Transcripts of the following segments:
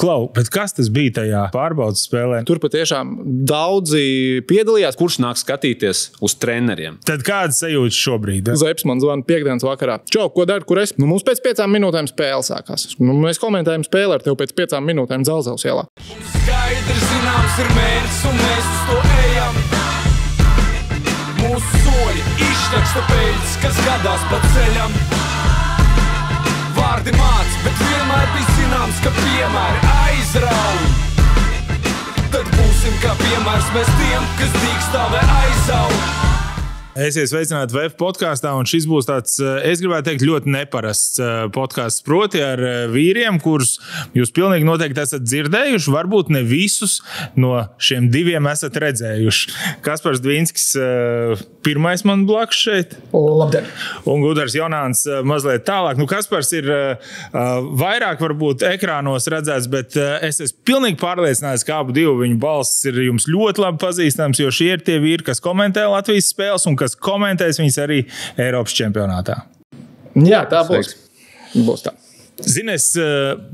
Klau, bet kas tas bija tajā pārbaudas spēlē? Tur patiešām daudzi piedalījās. Kurš nāk skatīties uz treneriem? Tad kādas sajūtas šobrīd? Zeps man zvana piekdienas vakarā. Čau, ko dari, kur es? Mums pēc 5 minūtēm spēle sākās. Mēs komentējam spēli ar tevi pēc 5 minūtēm Dzelzavas ielā. Skaidrs zināms ir mērķis un mēs uz to ejam. Mūsu soļi izšķaksta peļķis, kas gadās pa ceļam. Vārdi māc, bet vienmēr bija zināms, ka piemēri aizrauj. Tad būsim kā piemērs mēs tiem, kas dīkstāvē aizaug. Esiet sveicināti VF podkāstā, un šis būs tāds, es gribētu teikt, ļoti neparasts podkāsts, proti ar vīriem, kurus jūs pilnīgi noteikti esat dzirdējuši, varbūt ne visus no šiem diviem esat redzējuši. Kaspars Dvīnskis pirmais man blakus šeit. Labdien! Un Gudars Jonāns mazliet tālāk. Kaspars ir vairāk varbūt ekrānos redzēts, bet es esmu pilnīgi pārliecināts, ka abu divu viņu balss ir jums ļoti labi pazīstams, jo šie ir tie vīri, kas komentē Latvijas spēles un kas komentēs viņas arī Eiropas čempionātā. Jā, tā būs. Būs tā. Zini, es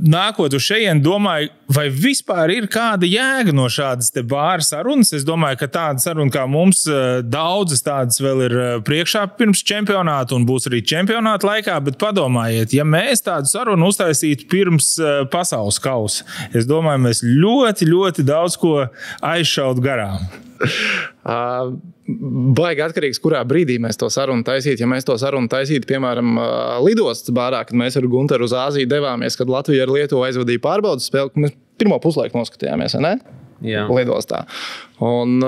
nākot uz šejienu domāju, vai vispār ir kāda jēga no šādas te bāra sarunas. Es domāju, ka tāda saruna kā mums, daudzas tādas vēl ir priekšā pirms čempionāta un būs arī čempionāta laikā, bet padomājiet, ja mēs tādu sarunu uztaisītu pirms pasaules kausa, es domāju, mēs ļoti, ļoti daudz ko aizšautu garām. Baigi atkarīgs, kurā brīdī mēs to sarunu taisītu. Ja mēs to sarunu taisītu, piemēram, lidostas bārā, kad mēs ar Gunteru uz Āziju devāmies, kad Latvija ar Lietuvu aizvadīja pārbaudas spēli, mēs pirmo puslaiku noskatījāmies, ne? Jā. Lidostā. Un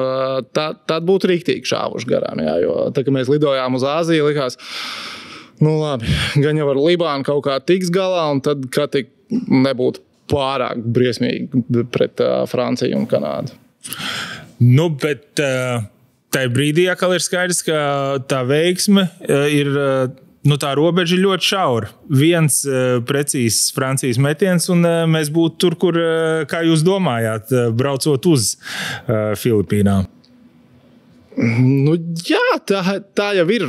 tad būtu riktīgi šāvuši garām, jā, jo tā, kad mēs lidojām uz Āziju, likās, labi, gan jau ar Libānu kaut kā tiks galā, un tad, kā tik nebūtu pārāk briesmīgi pret Franciju un Kanādu. Bet tajā brīdī atkal ir skaidrs, ka tā veiksme ir, tā robeža ir ļoti šaura. Viens precīzs Francijas metiens, un mēs būtu tur, kur, kā jūs domājāt, braucot uz Filipīnām. Jā, tā jau ir,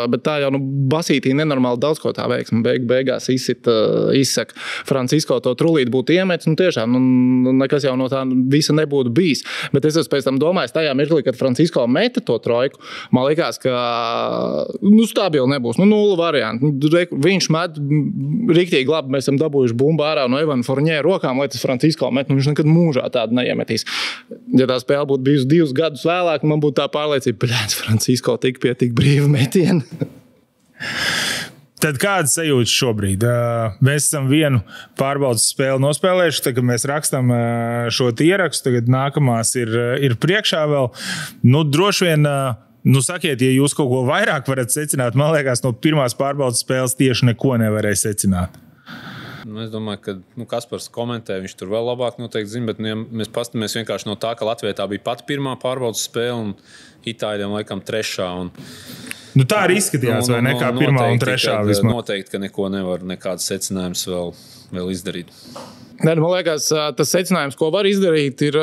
bet tā jau basītī nenormāli daudz ko tā veiksme. Beigās izsaka Francisko to trulīt būtu iemetis, tiešām nekas jau no tā visa nebūtu bijis. Bet es pēc tam domāju, tajā mirklī, kad Francisko meta to trojku, man likās, ka stabili nebūs, 0 varianti. Viņš met riktīgi labi, mēs esam dabūjuši bumbu ārā no Evana Fournier rokām, lai tas Francisko met, viņš nekad mūžā tādu neiemetīs. Ja tā spēle būtu bijusi 2 gadus vēlāk, man būtu tā Francisko tik pie tik brīva metiena. Tad kādas sajūtas šobrīd? Mēs esam vienu pārbaudas spēli nospēlējuši, tad, kad mēs rakstam šo ierakstu, tagad nākamās ir priekšā vēl. Droši vien, sakiet, ja jūs kaut ko vairāk varat secināt, man liekas, no pirmās pārbaudas spēles tieši neko nevarēja secināt. Es domāju, ka Kaspars komentē, viņš tur vēl labāk noteikti zina, bet ja mēs pastamies vienkārši no tā, ka Latvijā tā bija pat pirmā pārbaudas spēle un Itāļiem laikam 3. Tā arī izskatījās, vai ne, kā 1. un 3. vismaz. Noteikti, ka neko nevar, nekādas secinājumus vēl izdarīt. Man liekas, tas secinājums, ko var izdarīt, ir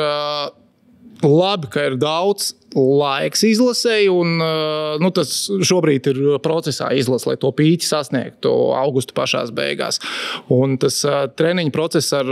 labi, ka ir daudz laiks izlasēji, un tas šobrīd ir procesā izlase, lai to pīķi sasniegtu augusta pašās beigās. Un tas treniņu process ar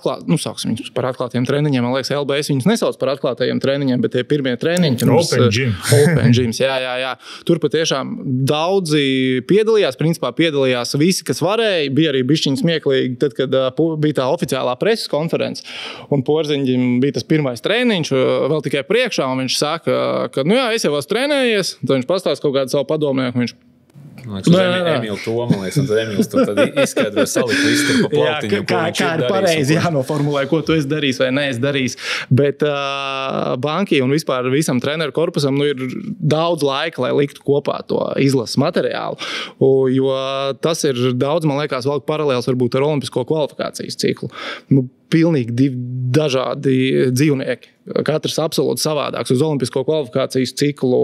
sauksim viņus par atklātiem treniņiem, man liekas, LBS viņus nesauc par atklātajiem treniņiem, bet tie pirmie treniņi. Open gyms, jā. Tur patiešām daudzi piedalījās, principā piedalījās visi, kas varēja, bija arī bišķiņi smieklīgi, tad, kad bija tā oficiālā preses konference, un Porziņģim bija tas pirmais treniņš, vēl tikai priekšā, un viņš saka, ka, es jau esmu trenējies, tad viņš pastāsta kaut kādu savu padomnieku, viņš Emīlu Tomalies, un tad Emīls tur izskaidroja salikt visu tur pa plautiņu. Kā ir pareizi jānoformulē, ko tu esi darījis vai neesi darījis. Bet banki un vispār visam treneru korpusam ir daudz laika, lai liktu kopā to izlases materiālu. Jo tas ir daudz, man liekas, vēl paralēls varbūt ar olimpisko kvalifikācijas ciklu. Pilnīgi 2 dažādi dzīvnieki. Katrs absolūti savādāks. Uz olimpisko kvalifikācijas ciklu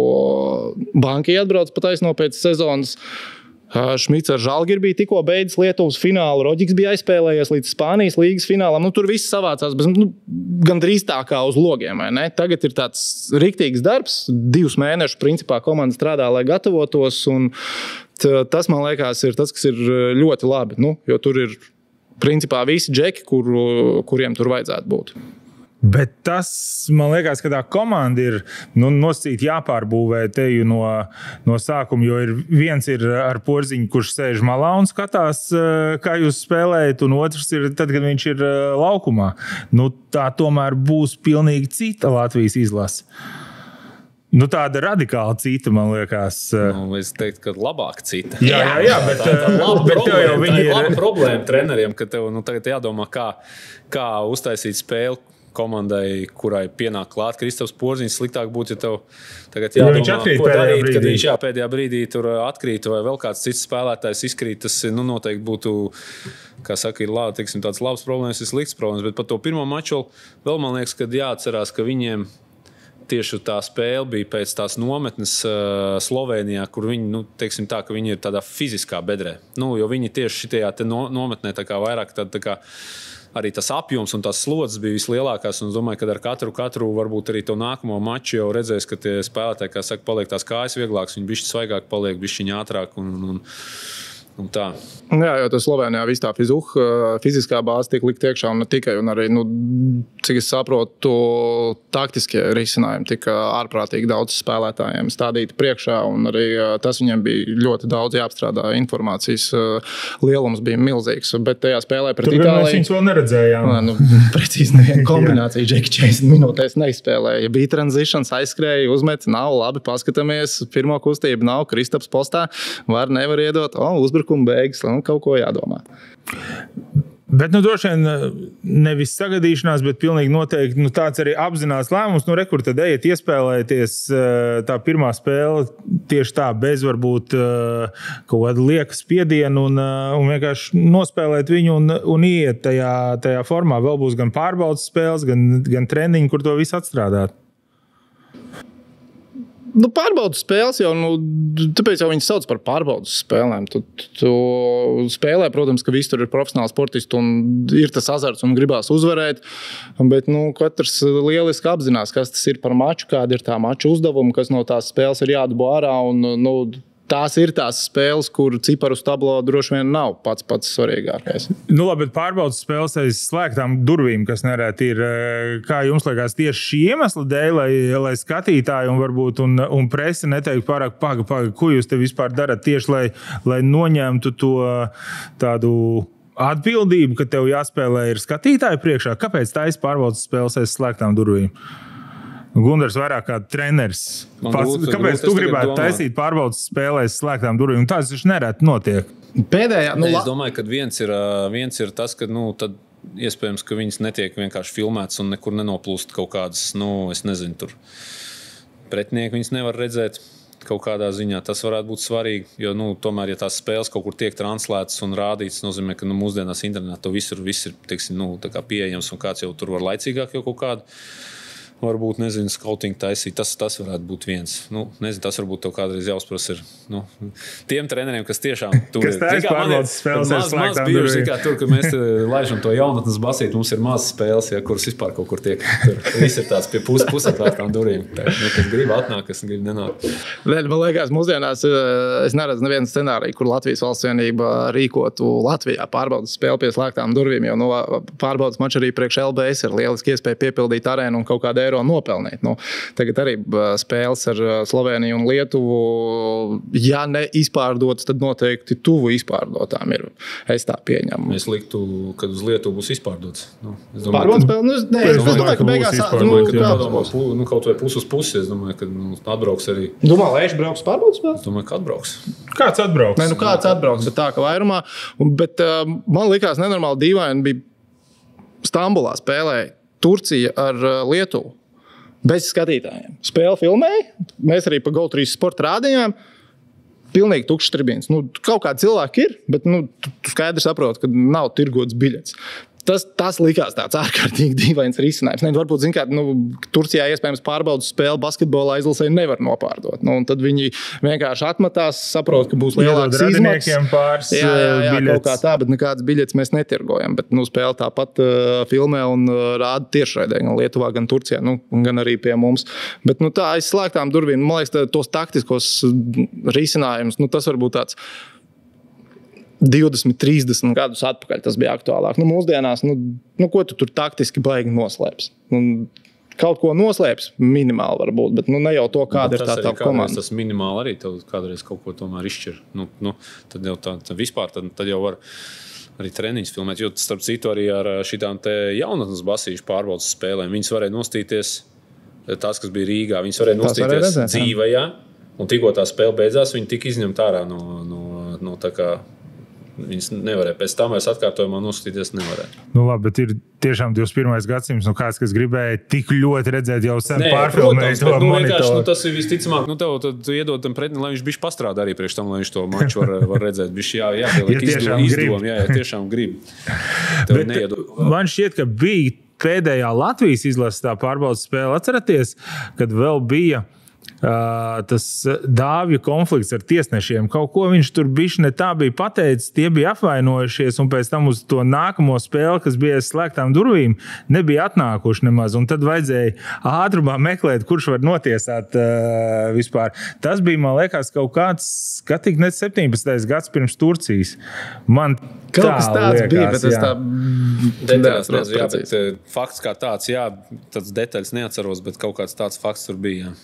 banki atbrauc pataisno pēc sezonas. Šmits ar Žalgiri bija tikko beidzis Lietuvas finālu, Roģiks bija aizspēlējies līdz Spānijas līgas finālam. Tur viss savācās, bet gandrīz tā kā uz logiem. Vai ne? Tagad ir tāds riktīgs darbs, 2 mēnešus principā komanda strādā, lai gatavotos. Un tas, man liekas, ir tas, kas ir ļoti labi. Jo tur ir principā visi džeki, kuriem tur vajadzētu būt. Bet tas, man liekas, ka tā komanda ir nosacīti jāpārbūvē teju no sākuma, jo viens ir ar Porziņu, kurš sēž malā un skatās, kā jūs spēlējat, un otrs ir tad, kad viņš ir laukumā. Tā tomēr būs pilnīgi cita Latvijas izlase. Tāda radikāli cita, man liekas. Es teiktu, ka labāk cita. Jā, bet tev jau viņi ir. Laba problēma treneriem, ka tev tagad jādomā, kā uztaisīt spēli komandai, kurai pienāk klāt Kristaps Porziņš. Sliktāk būtu, ja tev tagad jādomā, ko darīt, kad viņš pēdējā brīdī tur atkrīt vai vēl kāds cits spēlētājs izkrīt. Tas noteikti būtu, kā saka, ir tāds labs problēmas, ir slikts problēmas. Bet par to pirmo maču vēl man liekas, ka jāatcerās, ka viņiem tieši tā spēle bija pēc tās nometnes Slovenijā, kur viņi, teiksim tā, ka viņi ir tādā fiziskā bedrē. Jo viņi tieši šitajā te nometnē tā kā vairāk tā kā arī tas apjoms un tās slodzes bija vislielākās. Un es domāju, ka ar katru varbūt arī to nākamo maču jau redzēs, ka tie spēlētāji, kā saka, paliek tās kājas vieglākas, viņi bišķi svaigāk paliek, bišķi ātrāk un tā. Jā, jo tas Slovenijā viss tā fiziskā bāze tiek likt iekšā un ne tikai. Un arī, cik es saprotu, taktiskie risinājumi tika ārprātīgi daudz spēlētājiem stādīti priekšā. Un arī tas viņiem bija ļoti daudz jāapstrādā. Informācijas lielums bija milzīgs. Bet tajā spēlē pret Itāliju... Tur mēs viņus vēl neredzējām. Precīzi neviena kombinācija. Džeki 40 minūtēs neizspēlēja. Bija transitions, aizskrēja, uzmet, nav labi, paskatāmies. Pirmo kustību nav, Kristaps postā. Nevar iedot, uzbrukuma beigas, kaut ko jādomā. Bet, droši vien nevis sagadīšanās, bet pilnīgi noteikti tāds arī apzinās lēmums. Rekur tad ejiet iespēlēties tā pirmā spēle tieši tā, bez varbūt kaut kāda lieka spiedienu un vienkārši nospēlēt viņu un iet tajā formā. Vēl būs gan pārbaudas spēles, gan treniņi, kur to visu atstrādāt. Pārbaudas spēles jau, tāpēc jau viņi sauc par pārbaudas spēlēm. Tu spēlē, protams, ka visi tur ir profesionāli sportisti un ir tas azarts un gribās uzvarēt, bet katrs lieliski apzinās, kas tas ir par maču, kāda ir tā maču uzdevuma, kas no tās spēles ir jādabū ārā un tās ir tās spēles, kur ciparus tablo droši vien nav pats svarīgākais. Labi, bet pārbaudas spēles aiz slēgtām durvīm, kas nereti ir, kā jums liekas, tieši šī iemesla dēļ, lai skatītāji un varbūt un presi neteiktu pārāk paga, ko jūs te vispār darat tieši, lai noņemtu to tādu atbildību, ka tev jāspēlē ir skatītāji priekšā. Kāpēc taisa pārbaudas spēles aiz slēgtām durvīm? Gundars vairāk kā treneris. Kāpēc tu gribētu taisīt pārbaudas spēlēs slēgtām durvīm? Tas taču nereti notiek. Pēdējā, es domāju, ka viens ir tas, ka tad iespējams, ka viņas netiek vienkārši filmētas un nekur nenoplūst kaut kādas, es nezinu, tur pretinieki viņas nevar redzēt kaut kādā ziņā. Tas varētu būt svarīgi, jo tomēr, ja tās spēles kaut kur tiek translētas un rādītas, nozīmē, ka mūsdienās internetā to viss ir teiksim, tā kā pieejams un kāds jau tur var laicīgāk jau kaut kādu. Varbūt, nezinu, skautingu taisīt. Tas varētu būt viens. Nezinu, tas varbūt tev kādreiz jāuzprasa ir tiem treneriem, kas tiešām tur ir. Kas taisa pārbaudas spēles ar slēgtām durvīm. Tur, ka mēs laižam to jaunatnes basīt, mums ir mazas spēles, kuras vispār kaut kur tiek. Tur viss ir tāds pie pusatvērtām durvīm. Kas grib atnāk, kas grib nenāk. Man liekas, mūsdienās es neredzu nevienu scenāriju, kur Latvijas valsts vienība rīkotu Latvijā pārbaudas spēli pie slēgtām durvīm, jo pārbaudas mačs arī priekš LBS ir lieliski iespēja piepildīt arēnu un kaut kādā eiro nopelnīt. Tagad arī spēles ar Sloveniju un Lietuvu, ja ne izpārdotas, tad noteikti tuvu izpārdotām ir. Es tā pieņemu. Es liktu, kad uz Lietuvu būs izpārdots. Pārbaudas spēle? Es domāju, ka beigās kaut vai pus uz pusi. Es domāju, ka atbrauks arī. Domā, Leiši brauks pārbaudas spēle? Es domāju, ka atbrauks. Kāds atbrauks? Kāds atbrauks, bet tā, ka vairumā. Bet man likās nenormāli dīvaini bija Stambulā spēlēja Turcija ar Lietuvu. Bez skatītājiem. Spēle filmēja, mēs arī pa GO3 sporta rādījām. Pilnīgi tukšs tribīns. Kaut kādi cilvēki ir, bet tu skaidri saproti, ka nav tirgots biļets. Tas likās tāds ārkārtīgi dīvains risinājums. Varbūt, Turcijā iespējams pārbaudas spēle basketbolā izlasē nevar nopārdot. Tad viņi vienkārši atmetās, saprot, ka būs lielāks izmaksas. Jā, kaut kā tā, bet nekādas biļetes mēs netirgojam. Bet spēle tāpat filmē un rāda tiešraidē gan Lietuvā, gan Turcijā, gan arī pie mums. Bet tā aiz slēgtām durvīm, man liekas, tos taktiskos risinājumus, tas var būt tāds 20, 30 gadus atpakaļ tas bija aktuālāk. Mūsdienās, ko tu tur taktiski baigi noslēps? Kaut ko noslēps minimāli varbūt, bet ne jau to, kāda ir tā komanda. Tas minimāli arī tev kādreiz kaut ko tomēr izšķir. Tad jau tad vispār, tad jau var arī treniņus filmēt, jo starp citu arī ar šitām te jaunatnes basīšu pārbaudas spēlēm. Viņas varēja nostīties, tās, kas bija Rīgā, viņas varēja nostīties dzīvajā, un tikko tā spēle beidzās, viņi tika izņemta ārā no tā kā. Viņas nevarēja. Pēc tam vairs atkārtojumā nostīties nevarēja. Labi, bet ir tiešām 21. gadsimts, kāds, kas gribēja tik ļoti redzēt jau sen pārfilmēt to monitoru. Tas ir visticamāk, tev tad iedod tam pretini, lai viņš bišķi pastrādā arī priekš tam, lai viņš to maču var redzēt. Bišķi jāpieliek izdevumi. Jā, tiešām grib. Tev neiedod. Man šķiet, ka bija pēdējā Latvijas izlases tā pārbaudas spēle. Atceraties, kad vēl bija tas dāvju konflikts ar tiesnešiem. Kaut ko viņš tur bišķi ne tā bija pateicis, tie bija apvainojušies, un pēc tam uz to nākamo spēli, kas bija aiz slēgtām durvīm, nebija atnākuši nemaz. Un tad vajadzēja ātrumā meklēt, kurš var notiesāt vispār. Tas bija, man liekas, kaut kāds, skatīgi net 17. gads pirms Turcijas. Man kaut kas tāds liekas, bija, bet es tā detaļās nezinu, bet fakts kā tāds, tāds detaļas neatceros, bet kaut kāds tāds fakts tur bija,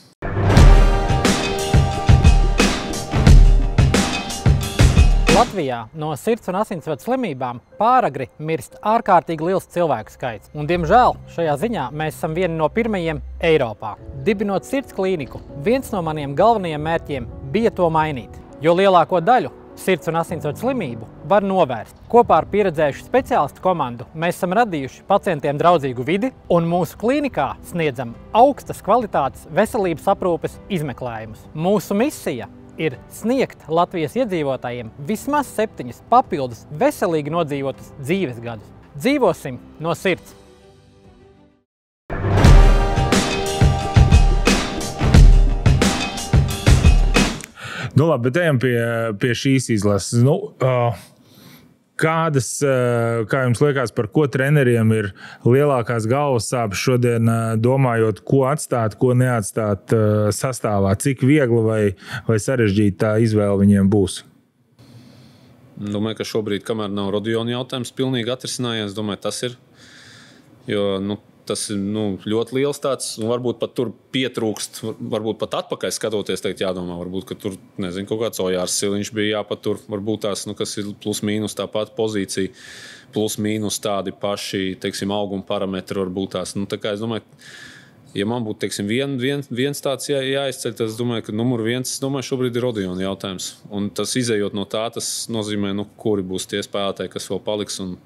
Latvijā no sirds un asinsvadu slimībām pāragri mirst ārkārtīgi liels cilvēku skaits. Un, diemžēl, šajā ziņā mēs esam vieni no pirmajiem Eiropā. Dibinot sirds klīniku, viens no maniem galvenajiem mērķiem bija to mainīt, jo lielāko daļu sirds un asinsvadu slimību var novērst. Kopā ar pieredzējušu speciālistu komandu mēs esam radījuši pacientiem draudzīgu vidi un mūsu klīnikā sniedzam augstas kvalitātes veselības aprūpes izmeklējumus. Mūsu misija ir sniegt Latvijas iedzīvotājiem vismaz 7 papildus veselīgi nodzīvotus dzīves gadus. Dzīvosim no sirds! Labi, bet ejam pie šīs izlases. Kādas, kā jums liekas, par ko treneriem ir lielākās galvas sāpes šodien, domājot, ko atstāt, ko neatstāt sastāvā? Cik viegli vai sarežģīta tā izvēle viņiem būs? Domāju, ka šobrīd, kamēr nav Rodiona jautājums pilnīgi atrisinājies, domāju, tas ir. Jo, tas ir ļoti liels tāds, un varbūt pat tur pietrūkst, varbūt pat atpakaļ skatoties, teikt jādomā, varbūt, ka tur, nezinu, kaut kāds Ojārs Siliņš bija jāpatur, varbūt tās, kas ir plus mīnus tā pati pozīcija, plus mīnus tādi paši, teiksim, auguma parametri varbūt tās. Tā kā es domāju, ja man būtu, teiksim, viens tāds jāizceļ, tad es domāju, ka numur 1, šobrīd ir Rodiona jautājums. Un tas izējot no tā, tas nozīmē, kuri būs tie spēlētāji, kas vēl paliks un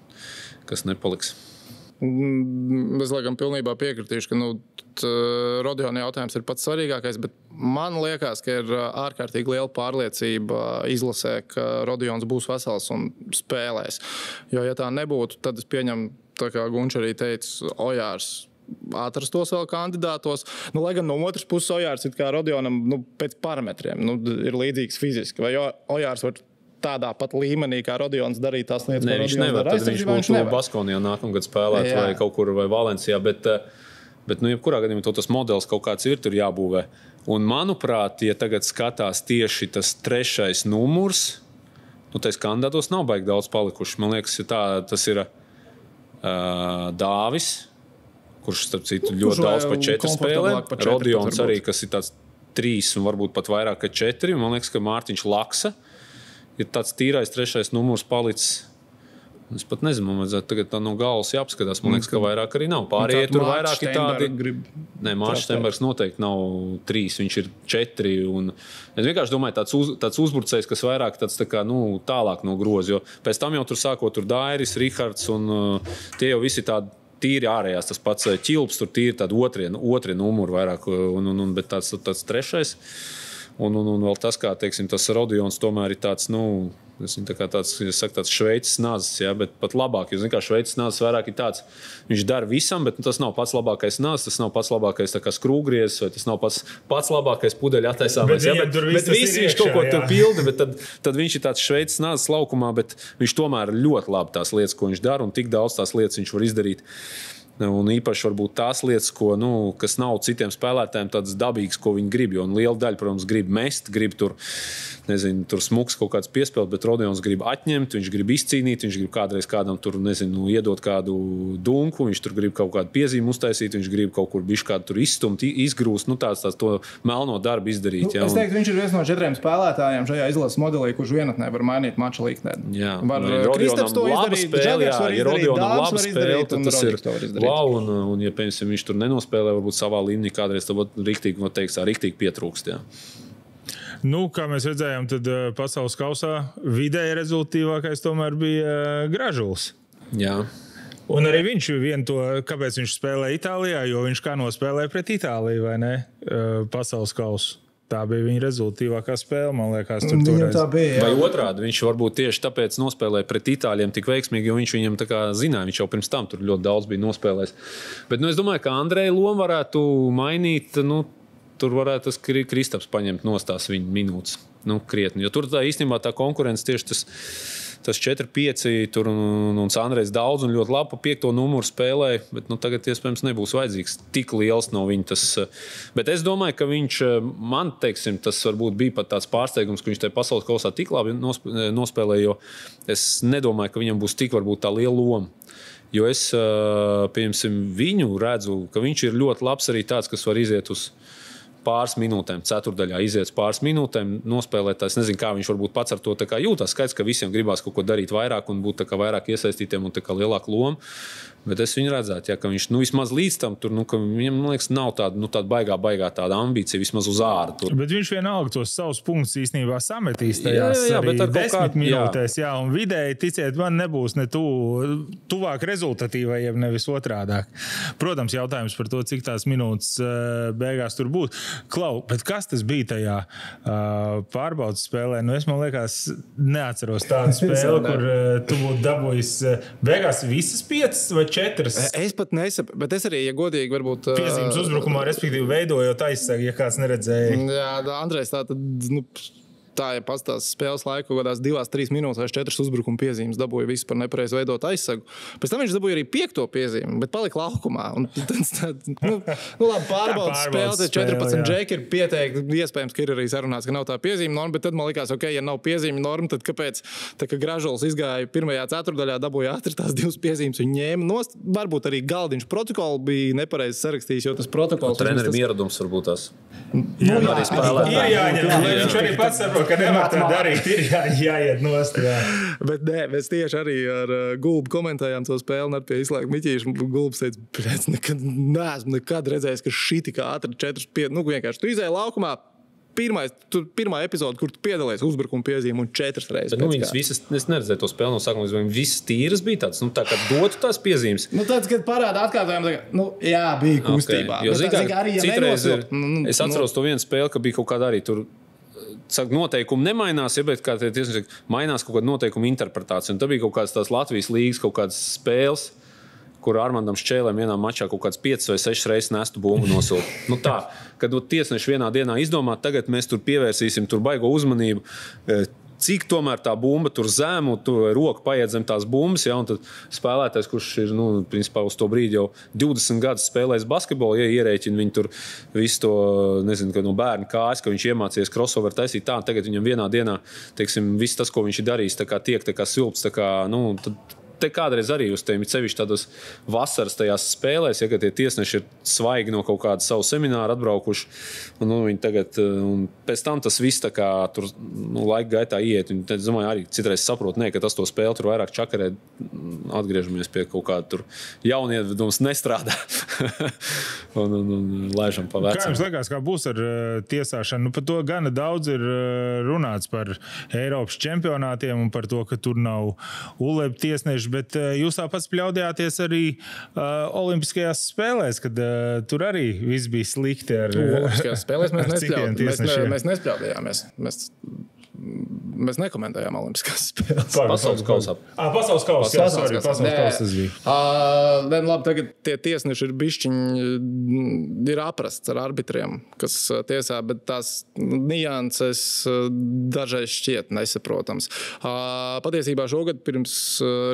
kas nepaliks. Es laikam pilnībā piekritīšu, ka Rodiona jautājums ir pats svarīgākais, bet man liekas, ka ir ārkārtīgi liela pārliecība izlasē, ka Rodions būs vesels un spēlēs. Jo, ja tā nebūtu, tad es pieņemu, tā kā Gunčs arī teica, Ojārs atrastos vēl kandidātos. Lai gan no otras puses Ojārs ir kā Rodionam pēc parametriem ir līdzīgs fiziski. Vai Ojārs var tādā pat līmenī, kā Rodions darīja tās lietas, ko Rodions nevar. Tad viņš būtu Baskonijā nākamgad spēlēt vai kaut kur vai Valencijā, bet jebkurā gadījumā tas modelis kaut kāds ir tur jābūvē. Un manuprāt, ja tagad skatās tieši tas 3. numurs, tais kandidātos nav baigi daudz palikuši. Man liekas, tas ir Dāvis, kurš, starp citu, ļoti daudz pa 4 spēlēm. Rodions arī, kas ir tāds 3 un varbūt pat vairāk kā 4. Man liekas, ka Mārtiņš Laksa ir tāds tīrais 3. numurs palicis. Es pat nezinu, man vajadzētu tagad tā no galvas jāapskatās. Man liekas, ka vairāk arī nav. Pārējie tur vairāk ir tādi. Nē, Mārtiņš Steinbergs noteikti nav 3, viņš ir 4. Un es vienkārši domāju, tāds uzbrucējs, kas vairāk tāds tā kā, tālāk no groza. Jo pēc tam jau tur sākot tur Dairis, Rihards un tie jau visi tādi tīri ārējās. Tas pats Ķilps tur tīri tādi otrie numuri vairāk, bet tāds 3. Un vēl tas, kā, teiksim, tas Rodions tomēr ir tāds, tāds Šveices nazis, bet pat labāk, jo, kā Šveices nazis vairāk ir tāds, viņš dara visam, bet tas nav pats labākais nazis, tas nav pats labākais tā kā skrūgriezis, vai tas nav pats labākais pudeļa attaisāmais. Bet visi viņš kaut ko tur pilda, bet tad viņš ir tāds Šveices nazis laukumā, bet viņš tomēr ļoti labi tās lietas, ko viņš dara, un tik daudz tās lietas viņš var izdarīt. Un īpaši varbūt tās lietas, kas nav citiem spēlētājiem tādas dabīgas, ko viņi grib. Jo liela daļa, protams, grib mest, grib tur smuks kaut kāds piespēlēt, bet Rodions grib atņemt, viņš grib izcīnīt, viņš grib kādreiz kādam tur, iedot kādu dunku, viņš tur grib kaut kādu piezīmi uztaisīt, viņš grib kaut kur bišķi kādu tur izstumt, izgrūst, tāds to melno darbu izdarīt. Es teiktu, viņš ir viens no 4 spēlētājiem šajā izlases modelī, kurš vienatnē var mainīt mača likteni. Jā, Kristaps to izdarīt, Žagars var izdarīt, Dāvis var izdarīt, un Rodriks to var izdarīt. Wow, un ja, piemēram, viņš tur nenospēlē, varbūt savā līmenī kādreiz tad riktīgi pietrūkst. Jā. Kā mēs redzējām, tad pasaules kausā vidēji rezultātīvākais tomēr bija Gražuls. Jā. Un arī viņš kāpēc viņš spēlē Itālijā, jo viņš kā nospēlēja pret Itāliju, vai ne? Pasaules kausu. Tā bija viņa rezultātīvākā spēle, man liekas, tur toreiz. Vai otrādi, viņš varbūt tieši tāpēc nospēlēja pret Itāļiem tik veiksmīgi, jo viņš viņam tā kā zināja, viņš jau pirms tam tur ļoti daudz bija nospēlējis. Bet es domāju, ka Andreja lomu varētu mainīt, tur varētu tas Kristaps paņemt nostās viņa minūtes, krietni. Jo tur īstenībā tā konkurence tieši tas 4-5, tur un Andrejs daudz un ļoti labi pa 5. numuru spēlēja, bet tagad iespējams nebūs vajadzīgs tik liels no viņa tas. Bet es domāju, ka viņš, man teiksim, tas varbūt bija pat tāds pārsteigums, ka viņš tajā pasaules kausā tik labi nospēlēja, jo es nedomāju, ka viņam būs tik varbūt tā liela loma. Jo es, piemēram, viņu redzu, ka viņš ir ļoti labs arī tāds, kas var iziet uz pāris minūtēm, ceturdaļā iziet pāris minūtēm, nospēlēt. Es nezinu, kā viņš varbūt pats ar to jūtas. Skaidrs, ka visiem gribās kaut ko darīt vairāk un būt vairāk iesaistītiem un lielāku lomu. Bet es viņu redzētu, ka viņš vismaz līdz tam tur, ka viņam, man liekas, nav tāda baigā tāda ambīcija vismaz uz āru. Tur. Bet viņš vienalga tos savus punktus īstenībā sametīs tajās arī 10 minūtēs. Jā, un vidēji, ticiet, man nebūs ne tuvāk rezultatīvajiem, nevis otrādāk. Protams, jautājums par to, cik tās minūtes beigās tur būs. Klau, bet kas tas bija tajā pārbaudas spēlē? Es, man liekas, neatceros tādu spēli, kur tu būtu dabūjis beigās visas 5 vai 4. Es pat nesaprotu, bet es arī, ja godīgi, varbūt piezīmes uzbrukumā, respektīvi veidojot aizsargu, ja kāds neredzēja. Jā, Andrejs tā, ja pastāst spēles laiku, kādās 2-3 minūtes vai 4 uzbrukuma piezīmes dabūja visu par nepareizi veidot aizsagu. Pēc tam viņš dabūja arī 5. piezīmi, bet palika laukumā. Labi, pārbaudas spēle, tad 14 džeki ir pieteikti. Iespējams, ka ir arī sarunāts, ka nav tā piezīme norma, bet tad man likās, ja nav piezīme norma, tad kāpēc? Tā kā Gražuls izgāja pirmajā ceturdaļā, dabūja ātri tās 2 piezīmes un ņēma nost. Varbūt arī Galdiņš protokolu bija nepareizi sarakstījis, jo tas protokols... Trenerim ieradums varbūt tās. Viņš arī pats saprot, ka nevar tā darīt, ir jāiet nost. Jā. Bet nē, mēs tieši arī ar Gulbu komentējām to spēli un ar pie izslēga Miķīša. Gulbs teica, neesmu nekad redzējis, ka šī tik ātri 4-5, vienkārši tu izēji laukumā. Pirmā epizode, kur tu piedalies uzbrukuma piezīme un 4 reizes. Bet, viņas visas, es neredzēju to spēli no sākuma, viņas visas tīras bija tāds, tā kā dotu tās piezīmes. Tāds, kad parāda atkārtojumu, jā, bija kustībā. Okay. Jo, citreiz es atceros to vienu spēli, ka bija kaut kāda arī tur, noteikumi nemainās, bet kā tie tiesneši mainās kaut kāda noteikuma interpretācija. Un tā bija kaut kādas tās Latvijas līgas, kaut kādas spēles, kur Armandam Šķēlēm vienā mačā kaut kāds 5 vai 6 reizes nestu bumbu nosūta. Tā, kad tiesneši vienā dienā izdomā, tagad mēs tur pievērsīsim tur baigo uzmanību, cik tomēr tā bumba tur zemu, roka paiet zem tās bumbas, ja, un tad spēlētājs, kurš ir, principā uz to brīdi jau 20 gadus spēlējis basketbolu, ja ierēķina viņi tur visu to, nezinu, ka no bērna kājas, ka viņš iemācījies crossover taisīt tā, tagad viņam vienā dienā, teiksim, viss tas, ko viņš ir darījis, tā kā tiek, tā kā silps, tā kā, tad te kādreiz arī uz tiem sevišķi tādas vasaras tajās spēlēs, ja, ka tie tiesneši ir svaigi no kaut kāda savu semināru atbraukuši, un viņi tagad, un pēc tam tas viss tā kā tur, laika gaitā iet, un tad, domāju, arī citreiz saprot, ka tas to spēli tur vairāk čakarē, atgriežamies pie kaut kāda tur jaunievedums nestrādā, un laižam pa vecam. Kā jums liekas, kā būs ar tiesāšanu? Par to gana daudz ir runāts par Eiropas čempionātiem un par to, ka tur nav ULEB tiesneši, bet jūs tāpat spļaudījāties arī Olimpiskajās spēlēs, kad tur arī viss bija slikti ar Olimpiskajās spēlēs mēs nespļaudījāmies. Mēs nekomentējām Olimpiskās spēles. Pasaules kausā. Pasaules kausā, sorry, pasaules kausā tas bija. Labi, tagad tie tiesneši ir bišķiņi, ir aprasts ar arbitriem, kas tiesā, bet tās nianses dažreiz šķiet nesaprotams. Patiesībā šogad pirms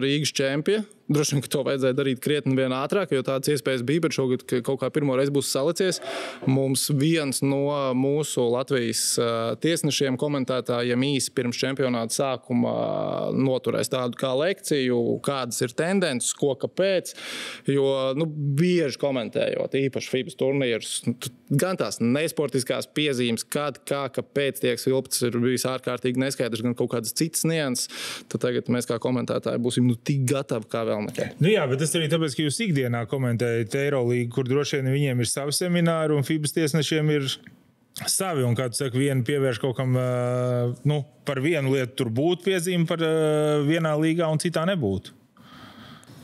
Rīgas čempija Droši vien, ka to vajadzēja darīt krietni vien ātrāk, jo tādas iespējas bija, bet šogad kaut kā pirmo reizi būs salicies. Mums viens no mūsu Latvijas tiesnešiem, komentētājiem īsi pirms čempionāta sākuma noturēs tādu kā lekciju, kādas ir tendences, ko, kāpēc. Jo bieži komentējot īpaši FIBA turnīrus, gan tās nesportiskās piezīmes, kāpēc tiek svilpts, ir bijis ārkārtīgi neskaidrs, gan kaut kādas citas nianses. Tad tagad mēs kā komentētāji būsim tik gatavi kā vēl nekad. Jā, bet tas arī tāpēc, ka jūs ikdienā komentējat Eirolīgu, kur droši vien viņiem ir savi semināri un FIBA tiesnešiem ir savi. Un, kā tu saki, viena pievērš kaut kam, par vienu lietu tur būtu piezīme par vienā līgā un citā nebūtu.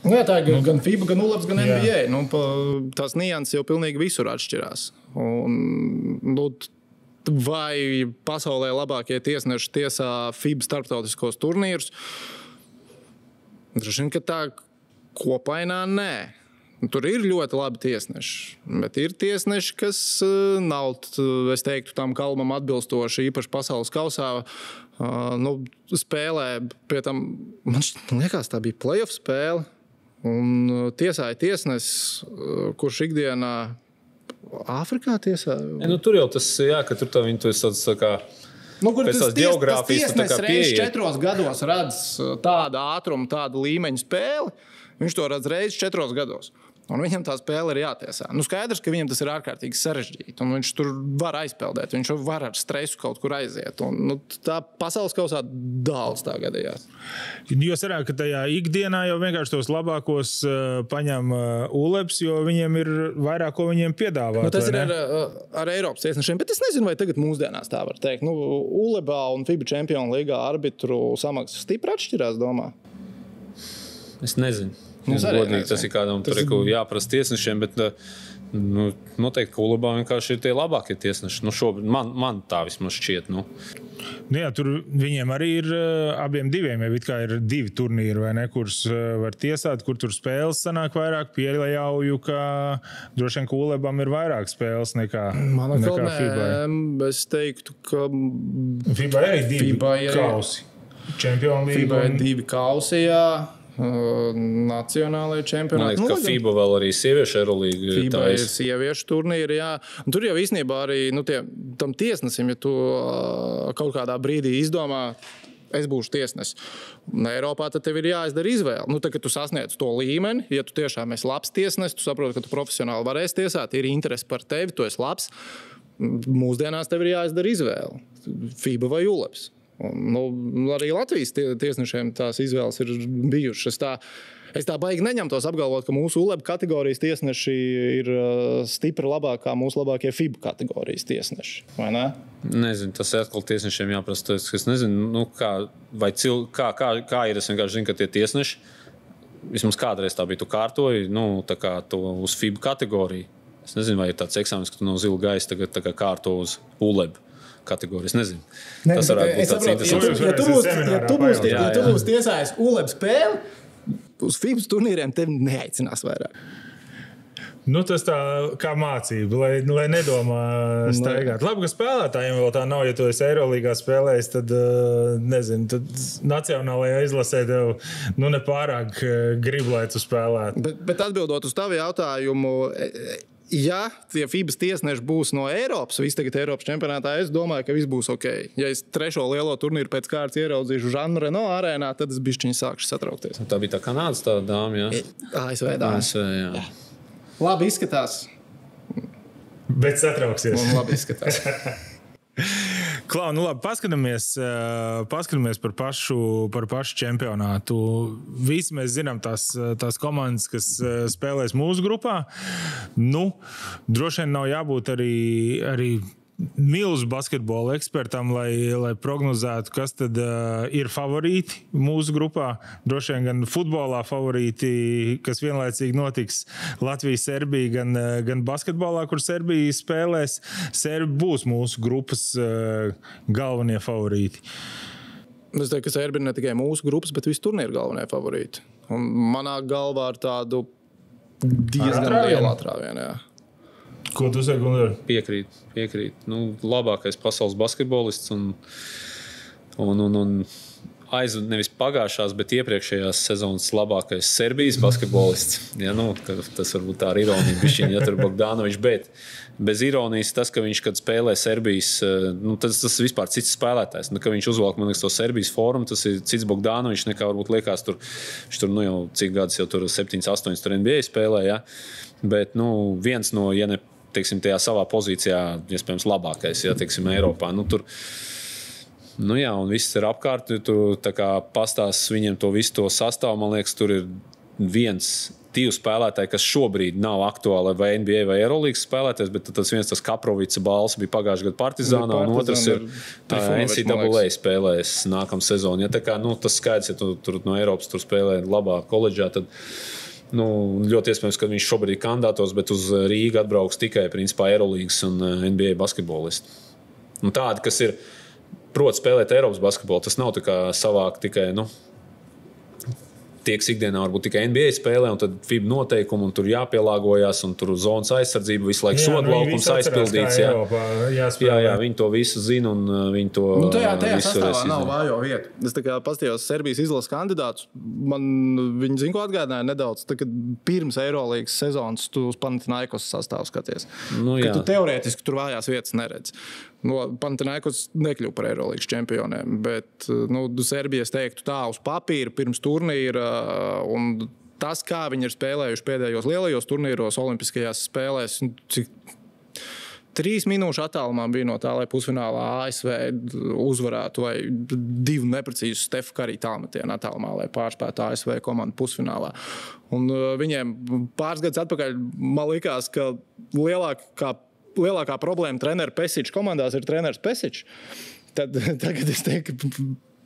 Jā, tā ir gan FIBA, gan ULEBS, gan NBA. Tās nianses jau pilnīgi visur atšķirās. Vai pasaulē labākie tiesneši tiesā FIBA starptautiskos turnīrus? Droši vien, ka tā kopainā nē. Tur ir ļoti labi tiesneši, bet ir tiesneši, kas nav, es teiktu, tam kalmam atbilstoši, īpaši pasaules kausā. Spēlē, pie tam, man liekas, tā bija playoff spēle, un tiesāja tiesnesis, kurš ikdienā Āfrikā tiesā. Tur jau tas, ka tur viņi to tāds tā kā... Kur tas tiesnesis reizes 4 gados redz tādu ātrumu, tādu līmeņu spēli, viņš to redz reizes 4 gados. Un viņam tā spēle ir jātiesā. Skaidrs, ka viņam tas ir ārkārtīgi sarežģīti, un viņš tur var aizpeldēt, viņš var ar stresu kaut kur aiziet. Un, tā pasaules kausā daudz tā gadījās. Jo sanāk, ka tajā ikdienā jau vienkārši tos labākos paņem ULEBS, jo viņiem ir vairāk, ko viņiem piedāvāt. Tas ir ar Eiropas tiesnešiem, bet es nezinu, vai tagad mūsdienās tā var teikt. ULEBā un FIBA Čempionu līgā arbitru samaksas stipri atšķirās, domā? Es nezinu. Godīgi, tas ir kādam jāprasa tiesnešiem, bet noteikti, ka ULEBā vienkārši ir tie labākie tiesneši. Šobrīd man tā vismaz šķiet. Jā, tur viņiem arī ir abiem diviem, ja kā ir 2 turnīri, vai ne, kurus var tiesāt, kur tur spēles sanāk vairāk, pieļauju, ka droši vien, ka ULEBam ir vairāk spēles nekā FIBA. Es teiktu, ka FIBA ir 2 kausi. Čempionu līga. FIBA ir 2 kausi, jā. Nacionālajie čempionāti. Man liekas, ka FIBA vēl arī sieviešu Eirolīga. FIBA ir sieviešu turnīri, jā. Un tur jau īstenībā arī tam tiesnesim, ja tu kaut kādā brīdī izdomā, es būšu tiesnesis. Un Eiropā tad tev ir jāizdara izvēle. Tad, kad tu sasniedz to līmeni, ja tu tiešām esi labs tiesnesis, tu saproti, ka tu profesionāli varēsi tiesāt, ir interesi par tevi, tu esi labs. Mūsdienās tev ir jāizdara izvēle. FIBA vai ULEBS. Arī Latvijas tiesnešiem tās izvēles ir bijušas. Es tā baigi neņemtos apgalvot, ka mūsu ULEB kategorijas tiesneši ir stipri labāk kā mūsu labākie FIBA kategorijas tiesneši. Vai ne? Nezinu, tas atkal tiesnešiem jāprasa. Es nezinu, kā ir. Es vienkārši zinu, ka tie tiesneši, vismaz kādreiz tā bija, tu kārtoji, tā kā to uz FIBA kategoriju. Es nezinu, vai ir tāds eksāmens, ka tu no zila gaisa tagad tā kā kārto uz ULEB kategorijas. Nezinu. Tas varētu būt tāds interesants. Ja tu būs tiesājis ULEB spēli, uz FIBA turnīriem tevi neaicinās vairāk. Tas tā kā mācība, lai nedomā staigāt. Labi, ka spēlētājiem vēl tā nav, ja tu esi Eirolīgā spēlējis, tad, nezinu, tad nacionālajā izlasē tev nepārāk grib, lai tu spēlētu. Bet atbildot uz tavu jautājumu, ja tie FIBA tiesneši būs no Eiropas, visi tagad Eiropas čempionātā, es domāju, ka viss būs ok. Ja es 3. lielo turnīru pēc kārtas ieraudzīšu Žanu Reno arēnā, tad es bišķiņi sākšu satraukties. Tā bija tā Kanādas tā dāma, jā? ASV dāma. ASV, jā. Labi izskatās. Bet satrauksies. Un labi izskatās. Klau, labi, paskatāmies par pašu čempionātu. Visi mēs zinām tās komandas, kas spēlēs mūsu grupā. Droši vien nav jābūt arī milzu basketbola ekspertam, lai prognozētu, kas tad ir favorīti mūsu grupā. Droši vien gan futbolā favorīti, kas vienlaicīgi notiks Latvija-Serbija, gan basketbolā, kur Serbija spēlēs. Serbi būs mūsu grupas galvenie favorīti. Es teiktu, ka Serbi ir ne tikai mūsu grupas, bet visu turnīru galvenie favorīti. Un manā galvā ar tādu diezgan lielu atrāvienu, jā. Ko tu saki, Gunār? Piekrīt. Labākais pasaules basketbolists un nevis pagājušās, bet iepriekšējās sezonas labākais Serbijas basketbolists. Ja, tas varbūt tā ir ironija, bišķiņ, ja tur Bogdanovičs, bet bez ironijas tas, ka viņš, kad spēlē Serbijas, tas vispār cits spēlētājs. Kad viņš uzvalk, man liekas, to Serbijas fórumu, tas ir cits Bogdanovičs, nekā varbūt liekas tur, viņš tur, jau cik gadus jau tur 7-8 tur NBA spēlē, ja. Bet, viens no, ja ne, teiksim, tajā savā pozīcijā, iespējams, labākais, ja, teiksim, Eiropā, tur. Jā, un viss ir apkārt, tu tā kā pastāst viņiem to visu to sastāvu, man liekas, tur ir 1-2 spēlētāji, kas šobrīd nav aktuāli vai NBA vai Eurolīgas spēlētājs, bet tas viens tas Kaprovica balss bija pagājušajā gadu Partizānā, un otrs ir NCAA spēlējis nākamā sezonu. Ja, tā kā, tas skaidrs, ja tu tur no Eiropas tur spēlē labā koledžā, tad ļoti iespējams, ka viņš šobrīd ir kandidātos, bet uz Rīgu atbrauks tikai, principā, Eurolīgas un NBA basketbolisti. Tādi, kas ir prot spēlēt Eiropas basketbolu, tas nav tā kā savāk tikai, tie, kas ikdienā varbūt tikai NBA spēlē, un tad FIBA noteikumi, un tur jāpielāgojās, un tur zonas aizsardzība, visu laiku sodlaukums aizpildīts. Jā, viņi to visu zina, un viņi to tajā sastāvā nav vājo vietu. Es tā kā pastījos Serbijas izlases kandidātus, viņi zina, ko atgādināja nedaudz, tā, kad pirms Eurolīgas sezonas tu uz Panathinaikos sastāvu skaties. Ka tu teorētiski tur vājās vietas neredz. Panathinaikos nekļuva par Eurolīgas čempioniem, bet Serbijas teiktu tā uz papīra pirms turnīra, un tas, kā viņi ir spēlējuši pēdējos lielajos turnīros, olimpiskajās spēlēs, cik 3 minūšu attālumā bija no tā, lai pusfinālā ASV uzvarētu, vai 2 neprecīzus Stefa Curry tālmetienu attālumā, lai pārspētu ASV komandu pusfinālā. Un viņiem pāris gadus atpakaļ man likās, ka lielākā problēma treneru Pesiča komandās ir treneris Pesičs. Tad tagad es teiktu,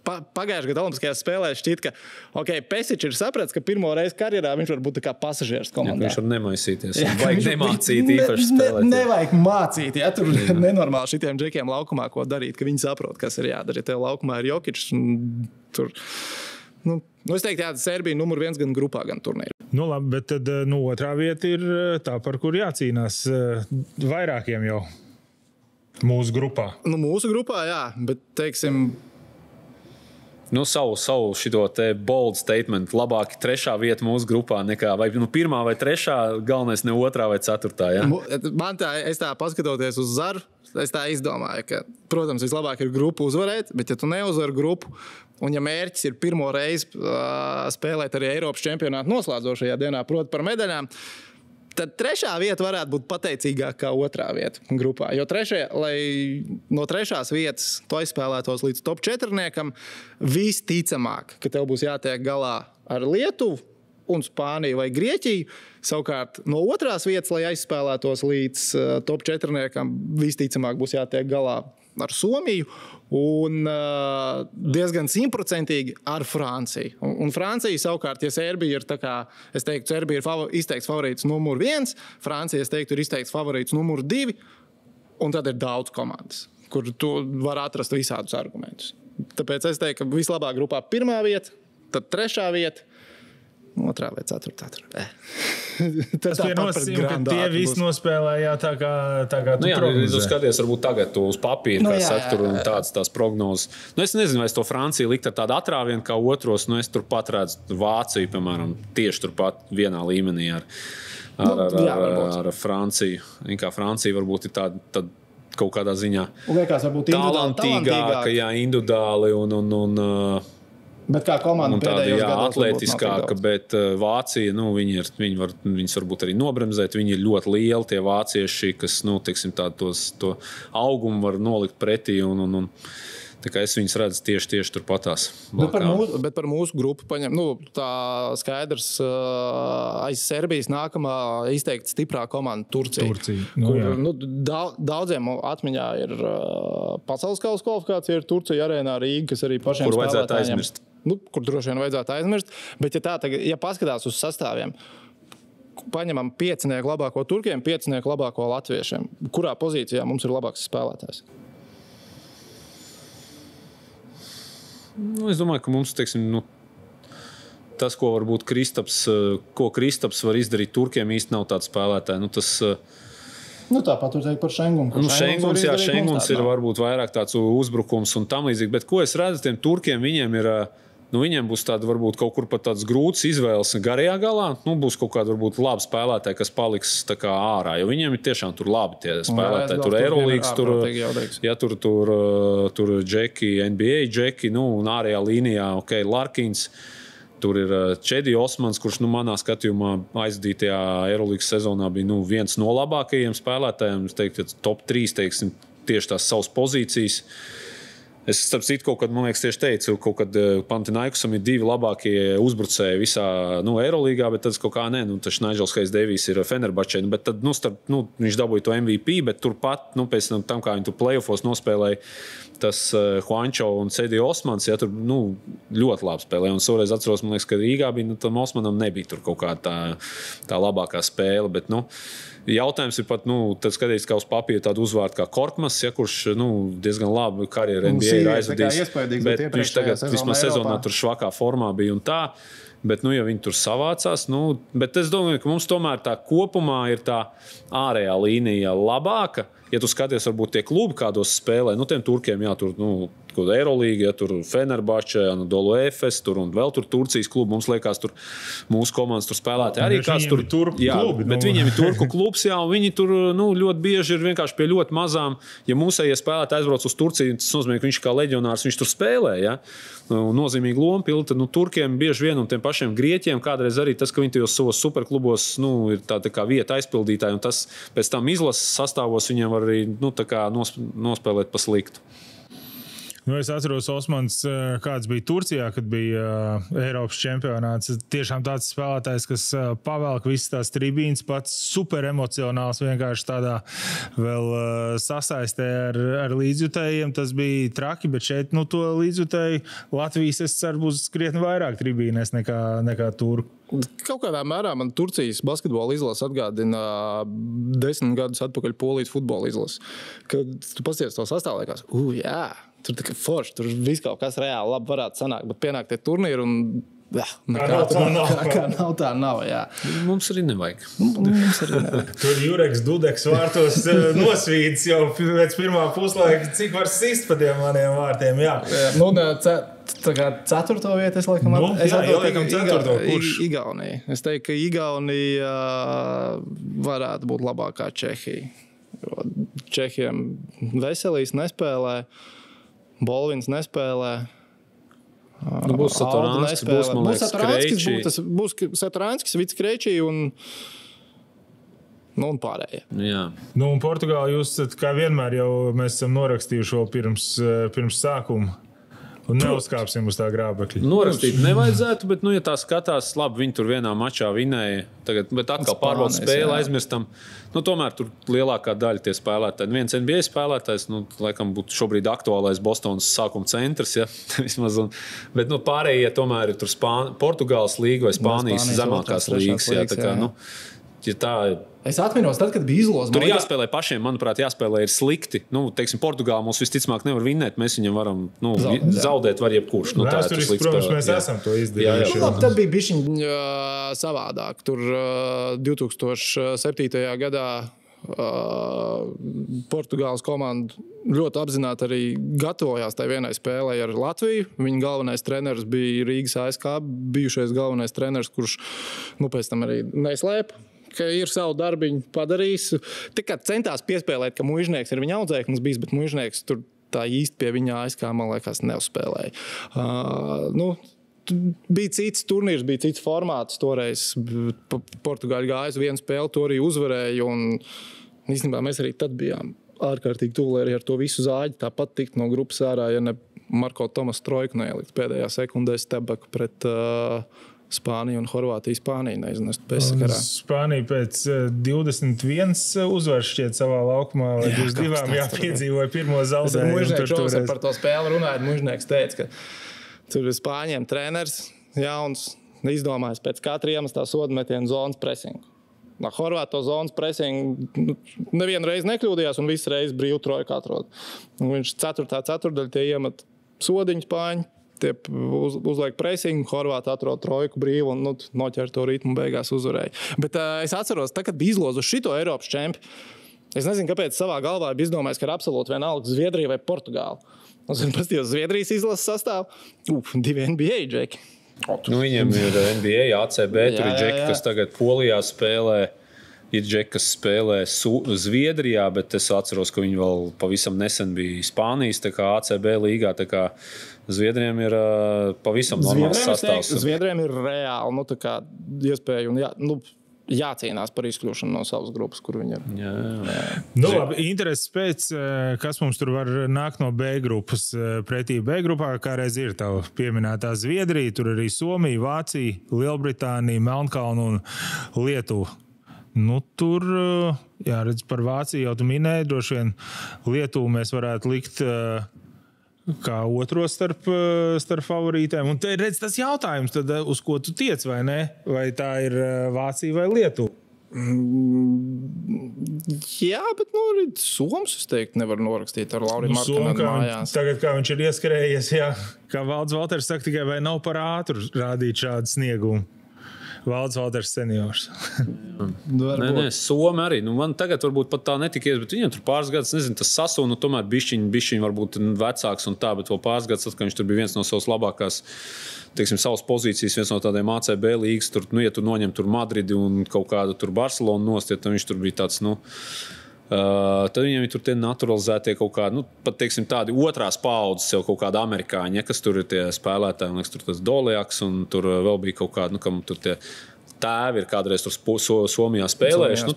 pagājušajā gadā Olimpiskajās spēlēs šķiet, ka Pesičs ir sapratis, ka pirmo reizi karjerā viņš var būt kā pasažieris komandā. Viņš var nemaisīties. Vajag nemācīt īpaši spēlēt. Nevajag mācīt. Ja? Tur nenormāli šitiem džekiem laukumā, ko darīt, ka viņi saprot, kas ir jādara. Ja tev laukumā ir Jokičs, tur... es teiktu, Serbija numur 1 gan grupā, gan turnīrā. Labi, bet tad otrā vieta ir tā, par kur jācīnās vairākiem jau mūsu grupā. Mūsu grupā, jā, bet teiksim... Savu šito te bold statement, labāki 3. vieta mūsu grupā nekā vai 1. vai 3, galvenais ne 2. vai 4. Ja? Man es tā paskatoties uz Zaru, es tā izdomāju, ka, protams, vislabāk ir grupu uzvarēt, bet ja tu neuzvari grupu, un ja mērķis ir pirmo reizi spēlēt arī Eiropas čempionātu noslēdzošajā dienā, proti par medaļām, tad 3. vieta varētu būt pateicīgāka kā 2. vieta grupā. Jo lai no 3. vietas tu aizspēlētos līdz top 4, visticamāk, ka tev būs jātiek galā ar Lietuvu un Spāniju vai Grieķiju. Savukārt no 2. vietas, lai aizspēlētos līdz top 4, visticamāk būs jātiek galā ar Somiju un diezgan 100% ar Franciju. Un Francija savukārt, ja Serbija ir tā kā, es teiktu, Serbija ir izteikts favorīts numur 1, Francija, es teiktu, ir izteikts favorīts numur 2, un tad ir daudz komandas, kur tu var atrast visādus argumentus. Tāpēc es teiktu, ka vislabāk grupā 1. vieta, tad 3. vieta, 2. vai 4. Tas bija nosacījums, ka tie visi nospēlēja tā kā tu prognozē. Tu skaties, varbūt tagad tu uz papīra, kā saka, tur un tās prognozes. Es nezinu, vai es to Franciju likt ar tādu atrāvienu kā otros, es turpat redzu Vāciju, piemēram, tieši turpat vienā līmenī ar Franciju. Kā Francija varbūt ir tāda kaut kādā ziņā talantīgāka, individuāli un bet kā komanda pēdējos gados atletiskāka, bet Vācija, viņas varbūt arī nobremzēt, viņi ir ļoti lieli tie vācieši, kas, teiksim, to augumu var nolikt pretī un tā kā es viņus redzu tieši turpatās. Bet par mūsu grupu paņem, tā skaidrs aiz Serbijas nākamā izteikti stiprā komanda Turcija. Kur daudziem atmiņā ir pasaules kausa kvalifikācija ir Turcija arēnā Rīga, kas arī pašiem kur vajadzētu aizmirst. Kur droši vien vajadzētu aizmirst, bet ja paskatās uz sastāviem, paņemam 5 labāko turkiem, 5 labāko latviešiem, kurā pozīcijā mums ir labāks spēlētājs? Es domāju, ka mums, teiksim, tas, ko varbūt Kristaps var izdarīt turkiem, īsti nav tāds spēlētāji. Tāpat tur teikt par Šengunu. Šenguns ir varbūt vairāk tāds uzbrukums un tam līdzīgi, bet ko es redzu, tiem turkiem viņiem ir... viņiem būs tāda varbūt kaut kur pat tāds grūts izvēles garajā galā. Būs kaut kāda varbūt laba spēlētāja, kas paliks tā kā ārā, jo viņiem ir tiešām tur labi tie spēlētāji. Tur Eurolīgas, tur Džeki, NBA Džeki, un ārējā līnijā, Larkins. Tur ir Čedi Osmans, kurš manā skatījumā aizdītajā Eurolīgas sezonā bija viens no labākajiem spēlētājiem. Es teiktu, top 3, teiksim, tieši tās savas pozīcijas. Es starp citu kaut kad, man liekas, tieši teicu, kaut kad Panathinaikosam ir 2 labākie uzbrucēji visā Eurolīgā, bet tad kaut kā tas Nigels Hayes Davies ir Fenerbahčē, bet tad, viņš dabūja to MVP, bet turpat, pēc tam, kā viņi tur playoffos nospēlēja, tas Juancho un Cedi Osmans, tur ļoti labi spēlēja. Un šoreiz atceros, man liekas, ka Rīgā bija, tam Osmanam nebija tur kaut kā tā labākā spēle, bet, jautājums ir pat, tad skatīties kā uz papīra tādu uzvārdu kā Korkmas, kurš diezgan labi karjeru NBA ir aizvadījis, bet viņš tagad vismaz sezonā tur švakā formā bija un tā, bet ja viņi tur savācās, bet es domāju, ka mums tomēr tā kopumā ir tā ārējā līnija labāka. Ja tu skaties, varbūt tie klubi kādos spēlē, tiem turkiem, tur Eurolīga, tur Fenerbahčē, Dolu Efes, tur un vēl tur Turcijas klubi, mums liekas, tur mūsu komandas tur spēlētāji arī kāds tur klubi, bet viņiem ir turku klubs, un viņi tur ļoti bieži ir vienkārši pie ļoti mazām. Ja mūsējie spēlētāji aizbrauc uz Turciju, tas nozīmē, ka viņš kā leģionārs, viņš tur spēlē, nozīmīgi lomu pilda, tad turkiem bieži vien un tiem pašiem grieķiem kādreiz arī tas, ka viņi tajos savos superklubos ir tā kā vieta aizpildītāji, un tas pēc tam izlases sastāvos viņiem var arī nospēlēt pa sliktu. Es atceros, Osmans, kāds bija Turcijā, kad bija Eiropas čempionāts. Tiešām tāds spēlētājs, kas pavelk visas tās tribīnes, pats super emocionāls, vienkārši tādā vēl sasaistē ar līdzjutējiem. Tas bija traki, bet šeit to līdzjutēju Latvijas, es ceru, būs krietni vairāk tribīnēs nekā turku. Kaut kādā mērā man Turcijas basketbola izlase atgādina 10 gadus atpakaļ Polijas futbola izlase. Kad tu pasties to sastāvliekas, jā, tur tā kā forši, tur viss kaut kas reāli labi varētu sanākt, bet pienāk tie turnīri un kā nav, jā. Mums arī nevajag. Tur Jureks Dudeks vārtos nosvīdis jau pēc pirmā puslaika, cik var sist pa tiem maniem vārtiem, jā. Tā kā 4. vieta, es laikam Igaunija. Es teiktu, ka Igaunija varētu būt labākā Čehija. Čehiem Veselīs nespēlē, Bolvins nespēlē. Būs Satoranskis, būs, man liekas, Krejčī. Būs Satoranskis, Vits Krejčī un pārējie. Jā. Un Portugāli jūs, kā vienmēr, jau mēs esam norakstījuši pirms sākuma. Un neuzkāpsim uz tā grābekļa. Norakstīt nevajadzētu, bet, ja tā skatās, labi, viņi tur vienā mačā vinēja, tagad, bet atkal pārbauda spēli, aizmirstam. Tomēr tur lielākā daļa tie spēlētāji. Viens NBA spēlētājs, laikam būtu šobrīd aktuālais Bostonas sākuma centrs, vismaz. Bet, pārējie tomēr ir tur Portugāles līga vai Spānijas zemākās līgas, tā kā, ja tā Es atminos, tad, kad bija izloze. Tur jāspēlē pašiem, manuprāt, jāspēlē ir slikti. Teiksim, Portugāli mums visticamāk nevar vinnēt, mēs viņam varam zaudēt var jebkurš. Vēsturiski, protams, mēs esam to izdarījuši. Tad bija bišķiņ savādāk. Tur 2007. gadā Portugāles komanda ļoti apzināti arī gatavojās tai vienai spēlei ar Latviju. Viņa galvenais treneris bija Rīgas ASK, bijušais galvenais treneris, kurš pēc tam arī neslēpa, ka ir savu darbiņu padarījis. Tikai centās piespēlēt, ka Muižnieks ir viņa audzēknis bijis, bet Muižnieks tur tā īsti pie viņa ASK, man liekas, neuzspēlēja. Bija cits turnīrs, bija cits formāts toreiz. Portugāļi gāja uz vienu spēli, to arī uzvarēja. Un īstenībā mēs arī tad bijām ārkārtīgi tuvu, lai ar to visu zāģi tāpat tikt no grupas ārā, ja ne Marko Tomas Trojku neielikt pēdējā sekundē stebaku pret Spāniju un Horvātiju. Spāniju neiznest bezsakarā. Spānija pēc 21 uzvaras šķiet savā laukumā, vai 22 jāpiedzīvoja pirmo zaudējumu. Muižnieks par to spēli runājot, Muižnieks teica, ka tur ir Spāņiem treneris jauns, izdomājis pēc katra iemestā sodametienu zonas presingu. Horvāto zonas presingu nevienu reizi nekļūdījās un visu reizi brīvu trojku atrod. Viņš 4. ceturdaļa tie iemet sodiņu Spāņu, tie uzliek presingu, Horvāti atrod trojku brīvu un noķer to ritmu, beigās uzvarēja. Bet es atceros, kad bija izloze uz šito Eiropas čempi, Es nezinu, kāpēc savā galvā bija izdomājis, ka ir absolūti vienalga Zviedrija vai Portugāla. Un paskatījos Zviedrijas izlases sastāvu. 2 NBA džeki. Viņiem ir NBA, ACB, tur ir džeki, kas tagad Polijā spēlē. Ir džeki, kas spēlē Zviedrijā, bet es atceros, ka viņi vēl pavisam nesen bija Spānijas ACB līgā. Zviedriem ir pavisam normāls sastāvs. Zviedriem ir reāli iespēja un jācīnās par izkļūšanu no savas grupas, kur viņi ir. Jā. Labi, intereses pēc, kas mums tur var nākt no B grupas. Pretī B grupā, kā reiz ir tā pieminētā Zviedrija, tur arī Somija, Vācija, Lielbritānija, Melnkalna un Lietuva. Tur, redz, par Vāciju jau tu minēji, droši vien Lietuvu mēs varētu likt kā otro starp favorītēm. Un te ir, redz, tas jautājums, tad, uz ko tu tiec, vai ne? Vai tā ir Vācija vai Lietuva? Jā, bet Soms, es teiktu, nevar norakstīt ar Lauriju Markanu mājās. Tagad, kā viņš ir ieskrējies, kā Valds Valters saka, tikai vai nav par ātru rādīt šādu sniegumu. Valds Valters seniors. Nē, Somi arī. Man tagad varbūt pat tā netikies, bet viņam tur pāris gadus, nezinu, tas sasūnu, tomēr bišķiņ varbūt vecāks un tā, bet vēl pāris gadus, kad viņš tur bija viens no savas labākās, teiksim, savas pozīcijas, viens no tādiem ACB līgas, tur, ja tu noņem tur Madridi un kaut kādu tur Barcelonu nostiet, tad viņš tur bija tāds, tad viņiem ir tur tie naturalizētie kaut kādi, pat teiksim tādi otrās paaudzes jau kaut kādi amerikāņi, kas tur ir tie spēlētāji, man liekas, tur tas Doljaks un tur vēl bija kaut kādi, kam tur tie tēvi ir kādreiz tur Somijā spēlējuši.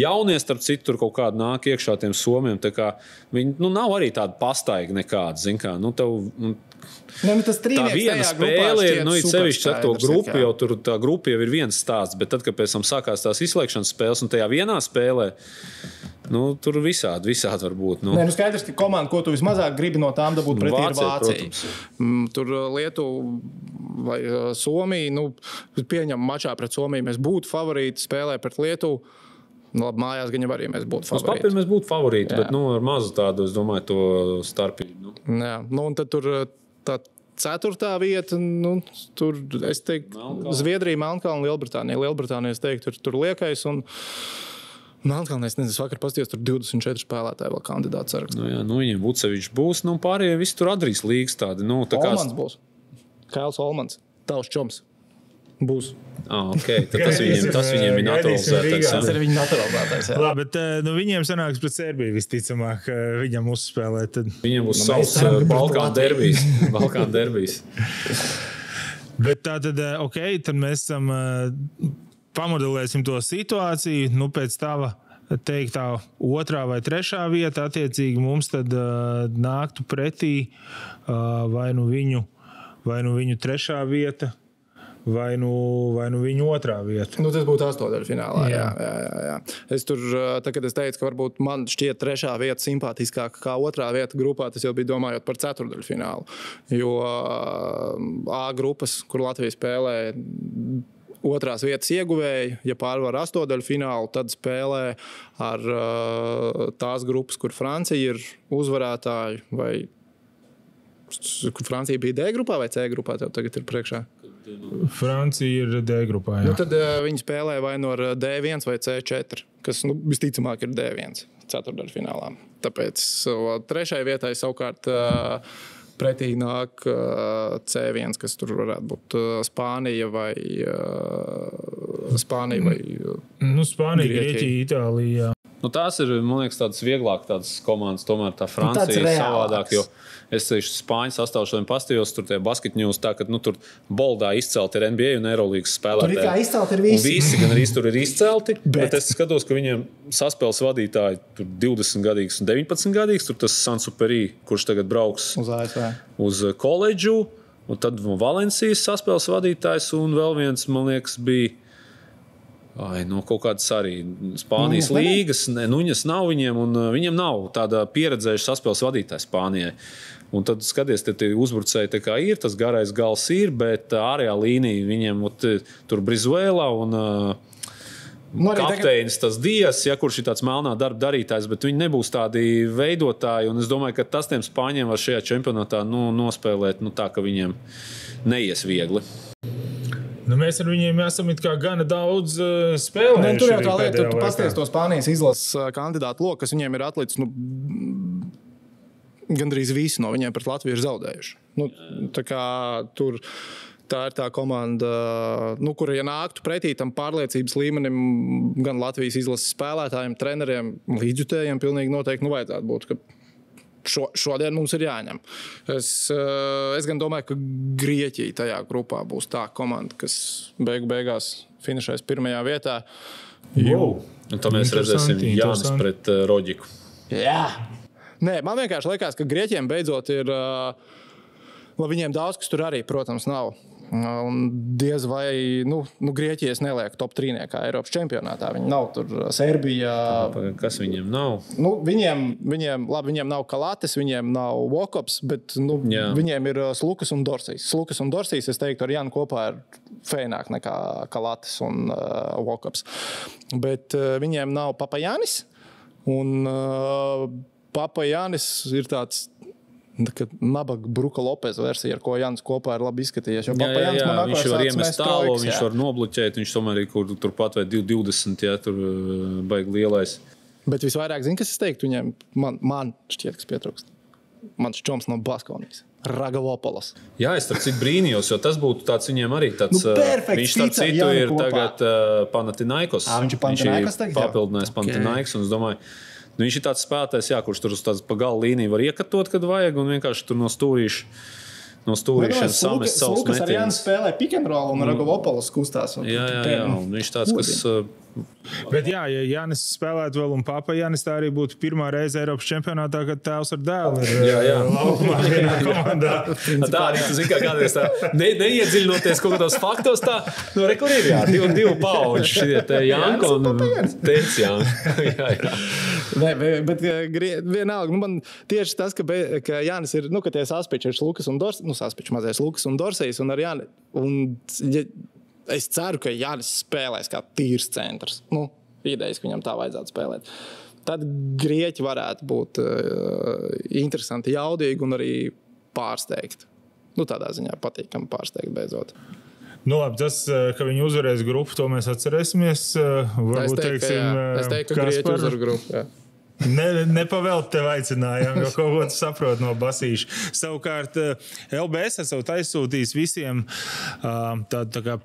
Jaunie, starp citu, tur kaut kādi nāk iekšā tiem somiem, tā kā viņi, nav arī tādi pastaigi nekādi, zin kā, tā viena spēle ir, sevišķi ar to grupu, jau tur tā grupa jau ir viens stāsts, bet tad, kad pēc tam sākās tās izslēgšanas spēles, un tajā vienā spēlē, tur visādi var būt. Skaidrs, ka komanda, ko tu vismazāk gribi no tām dabūt pretī, ir Vācija. Tur Lietuva vai Somija, pieņem mačā pret Somiju, mēs būtu favorīti, spēlē pret Lietuvu. Labi, mājās gan jau arī mēs būtu favorīti. Uz papīra mēs būtu favorīti, bet ar mazu tādu, es domāju, to starpību. Jā, un tad tur tā 4. vieta, tur, es teiktu, Zviedrija, Melnkalna, Lielbritānija. Lielbritānija, es teiktu, tur liekais, un Melnkalna, es nezinu, vakar pastījos, tur 24 spēlētāji vēl kandidāti sarakstā. Viņiem Vucevičs būs, pārējie visi tur atdarīs līgas tādi. Olmans būs. Kails Olmans, tavs čoms. Būs. Tas viņiem ir naturalizētais. Tas ir viņa naturalizētais. Labi, bet viņiem sanāks pret Serbiju visticamāk viņam uzspēlēt. Tad... Viņiem būs savs Balkānu derbijs. Bet tā tad, tad mēs esam pamodelēsim to situāciju. Pēc tava teiktā 2. vai 3. vieta, attiecīgi mums tad nāktu pretī vai nu viņu 3. vieta, vai nu viņa 2. vieta. Tas būtu 8. finālā. Jā. Es tur, kad es teicu, ka varbūt man šķiet 3. vieta simpātiskāka kā 2. vieta grupā, tas jau bija domājot par 4. finālu. Jo A grupas, kur Latvija spēlē 2. vietas ieguvēji, ja pārvar 8. finālu, tad spēlē ar tās grupas, kur Francija ir uzvarētāji, vai kur Francija bija D grupā vai C grupā, tev tagad ir priekšā? Francija ir D grupā, jā. Tad viņi spēlē vai no D1 vai C4, kas visticamāk ir D1 ceturtdaļfinālā. Tāpēc 3. vietai savukārt pretī nāk C1, kas tur varētu būt Spānija vai Spānija, Grieķija, Itālija. Tās ir, man liekas, tādas vieglāk tādas komandas, tomēr tā Francija ir savādāk, jo es tieši Spāņu sastāvu šodien pastījos, tur tie basketņūs tā, ka tur boldā izcelti ir NBA un Eurolīgas spēlētāji. Tur ir kā izcelti ir visi. Un visi gan arī tur ir izcelti, bet es skatos, ka viņiem saspēles vadītāji tur 20 gadīgs un 19 gadīgs, tur tas Sansuperi, kurš tagad brauks uz koledžu, un tad Valencijas saspēles vadītājs un vēl viens, man liekas, bija kaut kādas arī Spānijas līgas, Nuņas nav viņiem, un viņiem nav tāda pieredzējuša saspēles vadītāja Spānijai. Un tad skaties, te uzbrucēji tā kā ir, tas garais gals ir, bet ārējā līnija viņiem tur Brizuela un kapteinis tas Dias, kurš ir tāds melnā darba darītājs, bet viņi nebūs tādi veidotāji, un es domāju, ka tas tiem Spāņiem var šajā čempionātā nospēlēt tā, ka viņiem neies viegli. Mēs ar viņiem esam it kā gana daudz spēlējuši. Tur jau tā lieta, tu pasties to Spānijas izlases kandidātu loku, kas viņiem ir atlicis, gandrīz visi no viņiem pret Latviju ir zaudējuši. Tā kā tur tā ir tā komanda, kura, ja nāktu pretī tam pārliecības līmenim, gan Latvijas izlases spēlētājiem, treneriem, līdzjutējiem, pilnīgi noteikti vajadzētu būt, ka šodien mums ir jāņem. Es gan domāju, ka Grieķija tajā grupā būs tā komanda, kas beigās finišēs pirmajā vietā. Tad mēs redzēsim Jānis pret Roģiku. Jā! Nē, man vienkārši liekas, ka Grieķiem beidzot ir, viņiem daudz, kas tur arī, protams, nav. Un diez vai, Grieķijas neliek top 3-niekā Eiropas čempionātā. Viņi nav tur Serbijā. Kas viņiem nav? Viņiem nav Kalates, viņiem nav Vokops, bet viņiem ir Slukas un Dorsijs. Slukas un Dorsijs, es teiktu, ar Janu kopā ir feināk nekā Kalates un Vokops. Bet viņiem nav Papajanis, un Papajanis ir tāds nabaga Bruka Lopez versija, ar ko Jans kopā ir labi izskatījies. Viņš var iemest tālo, viņš var nobloķēt, viņš tomēr ir kur turpat vai 2.20, tur baigi lielais. Bet visvairāk, kas es teiktu viņiem, man šķiet, kas pietrūkst. Mans čoms no Baskonijas. Ragavopolos. Jā, es starp citu brīnījos, jo tas būtu tāds viņiem arī tāds... viņš starp citu ir tagad Panathinaikos. Viņš ir Panathinaikos tagad? Papildinājis Panathinaikos, un es domāju, viņš ir tāds spēlētājs, kurš tur uz tādas pa galu līniju var iekatot, kad vajag, un vienkārši tur no stūrīšanas samest savus metienus. Ar Jānis spēlē pick and roll, un Ragavopolos kustās. Jā, un viņš tāds, kas... Bet ja Jānis spēlētu vēl un Papa Jānis, tā arī būtu pirmā reize Eiropas čempionātā, kad tēvs ar dēlu ir laukumā vienā komandā. Tā arī, tu zini, kā kādreiz tā, neiedziļinoties kaut kādos faktos, tā, rekur ir, divu pauģu šitie te Janko un Teic Janko. Nē, bet vienalga, man tieši tas, ka Jānis ir, ka tie saspiči ir Lukas un Dorsijs, saspiči mazais Lukas un Dorsijs un ar Jāni, un es ceru, ka Jānis spēlēs kā tīrs centrs. Idejas, ka viņam tā vajadzētu spēlēt. Tad Grieķi varētu būt interesanti, jaudīgi un arī pārsteigt. Tādā ziņā patīkami pārsteigt beidzot. Labi, tas, ka viņi uzvarēs grupu, to mēs atcerēsimies. Varbūt teiksim, es teiktu, ka Grieķi uzvar grupu, jā. Nepavēlt tev aicinājām, jo kaut ko tu saprot no basīša. Savukārt, LBS esot aizsūtījis visiem tā kā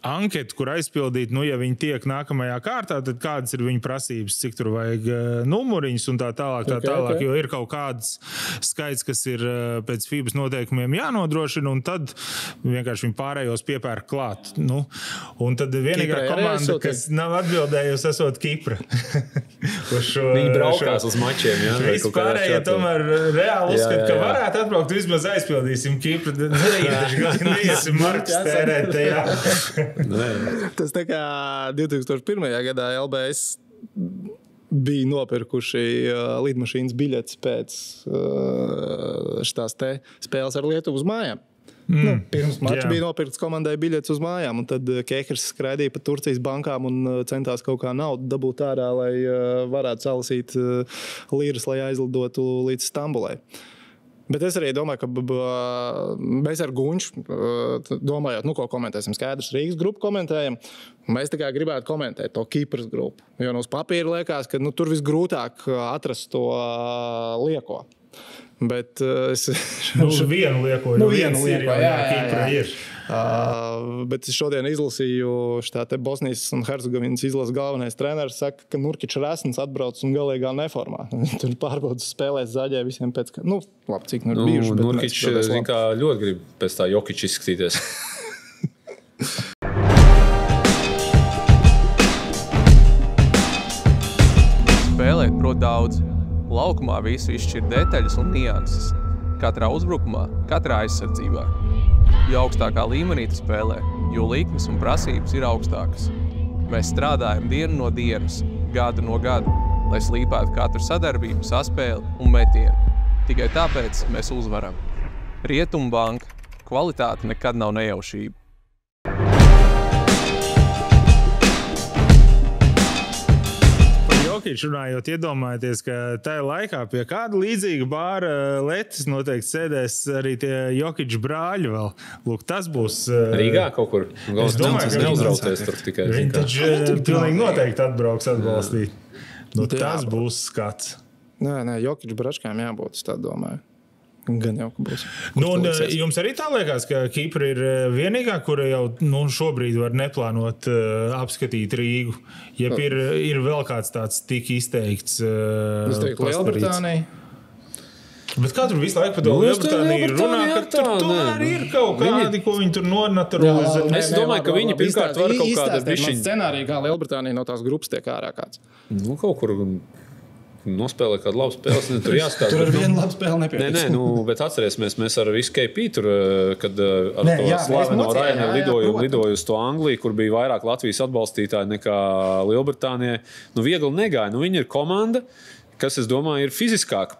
anketu, kur aizpildīt, ja viņi tiek nākamajā kārtā, tad kādas ir viņa prasības, cik tur vajag numuriņus un tā tālāk, Okay. jo ir kaut kāds skaits, kas ir pēc FIBAs noteikumiem jānodrošina, un tad vienkārši viņi pārējos piepērk klāt. Un tad vienīgā komanda, kas nav atbildējusi, esot Kipra. Viņi braukās uz mačiem, jā? Vispārējie tomēr reāli uzskat, ka varētu atbraukt, vismaz aizpildīsim Kipra, neiesim marķus tērēt tajā. Tas tā kā 2001. gadā LBS bija nopirkuši lidmašīnas biļetes pēc šitās te spēles ar Lietuvu uz mājām. Pirms mača bija nopirkts komandai biļetes uz mājām, un tad Kehers skraidīja pa Turcijas bankām un centās kaut kā naudu dabūt ārā, lai varētu salasīt līras, lai aizlidotu līdz Stambulai. Bet es arī domāju, ka mēs ar Gunču, domājot, ko komentēsim, skaidrs Rīgas grupu komentējam, mēs tā kā gribētu komentēt to Kipras grupu. Jo uz papīra liekas, ka tur visgrūtāk atrast to lieko. Bet es... vienu lieko, jo viens ir, jo Kipra ir. Bet es šodien izlasīju Bosnijas un Hercegovinas izlases galvenais treneris saka, ka Nurkičs Resns atbrauc un galīgā neformā. Tur pārbaudas spēlēs zaļē visiem pēc, ka, labi, cik ir bijuši. Nurkičs, zin kā, ļoti grib pēc tā Jokičs izskatīties. Spēlēt prot daudz. Laukumā visu izšķir detaļas un nianses. Katrā uzbrukumā, katrā aizsardzībā. Jo augstākā līmenī tu spēlē, jo likmes un prasības ir augstākas. Mēs strādājam dienu no dienas, gadu no gada, lai slīpētu katru sadarbību, saspēli un metienu. Tikai tāpēc mēs uzvaram. Rietumbanka. Kvalitāte nekad nav nejaušība. Par Jokić runājot, iedomājieties, ka tajā laikā pie kāda līdzīga bāra letes noteikti sēdēs arī tie Jokić brāļi vēl. Lūk, tas būs... Rīgā kaut kur. Es domāju, ka neuzraucies tur tikai. Viņi taču pilnīgi noteikti atbrauks atbalstīt. Nu, tas būs skats. Nē, Jokić bračkām jābūt, es tā domāju. Gan jau, ka būs. Nu, jums arī tā liekas, ka Kipra ir vienīgā, kura jau šobrīd var neplānot apskatīt Rīgu. Ja ir vēl kāds tāds tik izteikts es teiktu, Lielbritānija. Bet kā tur visu laiku par to Lielbritāniju runā, ka tur tomēr ir kaut kādi, ko viņi tur nonaturalizē? Es domāju, ka viņi pirmkārt var kaut kāda bišķiņa. Scenārija, kā Lielbritānija no tās grupas tiek ārā kāds. Nu, kaut kur... nospēlē kādu labu spēli. Tur jāstāsta. Tur ar vienu labu spēli nepietiks. Nē, bet atcerēsimies, mēs ar visu KP tur, kad ar to slaveno Ryanair lidoju uz to Angliju, kur bija vairāk Latvijas atbalstītāji nekā Lielbritānijai. Nu, viegli negāja. Nu, viņi ir komanda, kas, es domāju, ir fiziskāka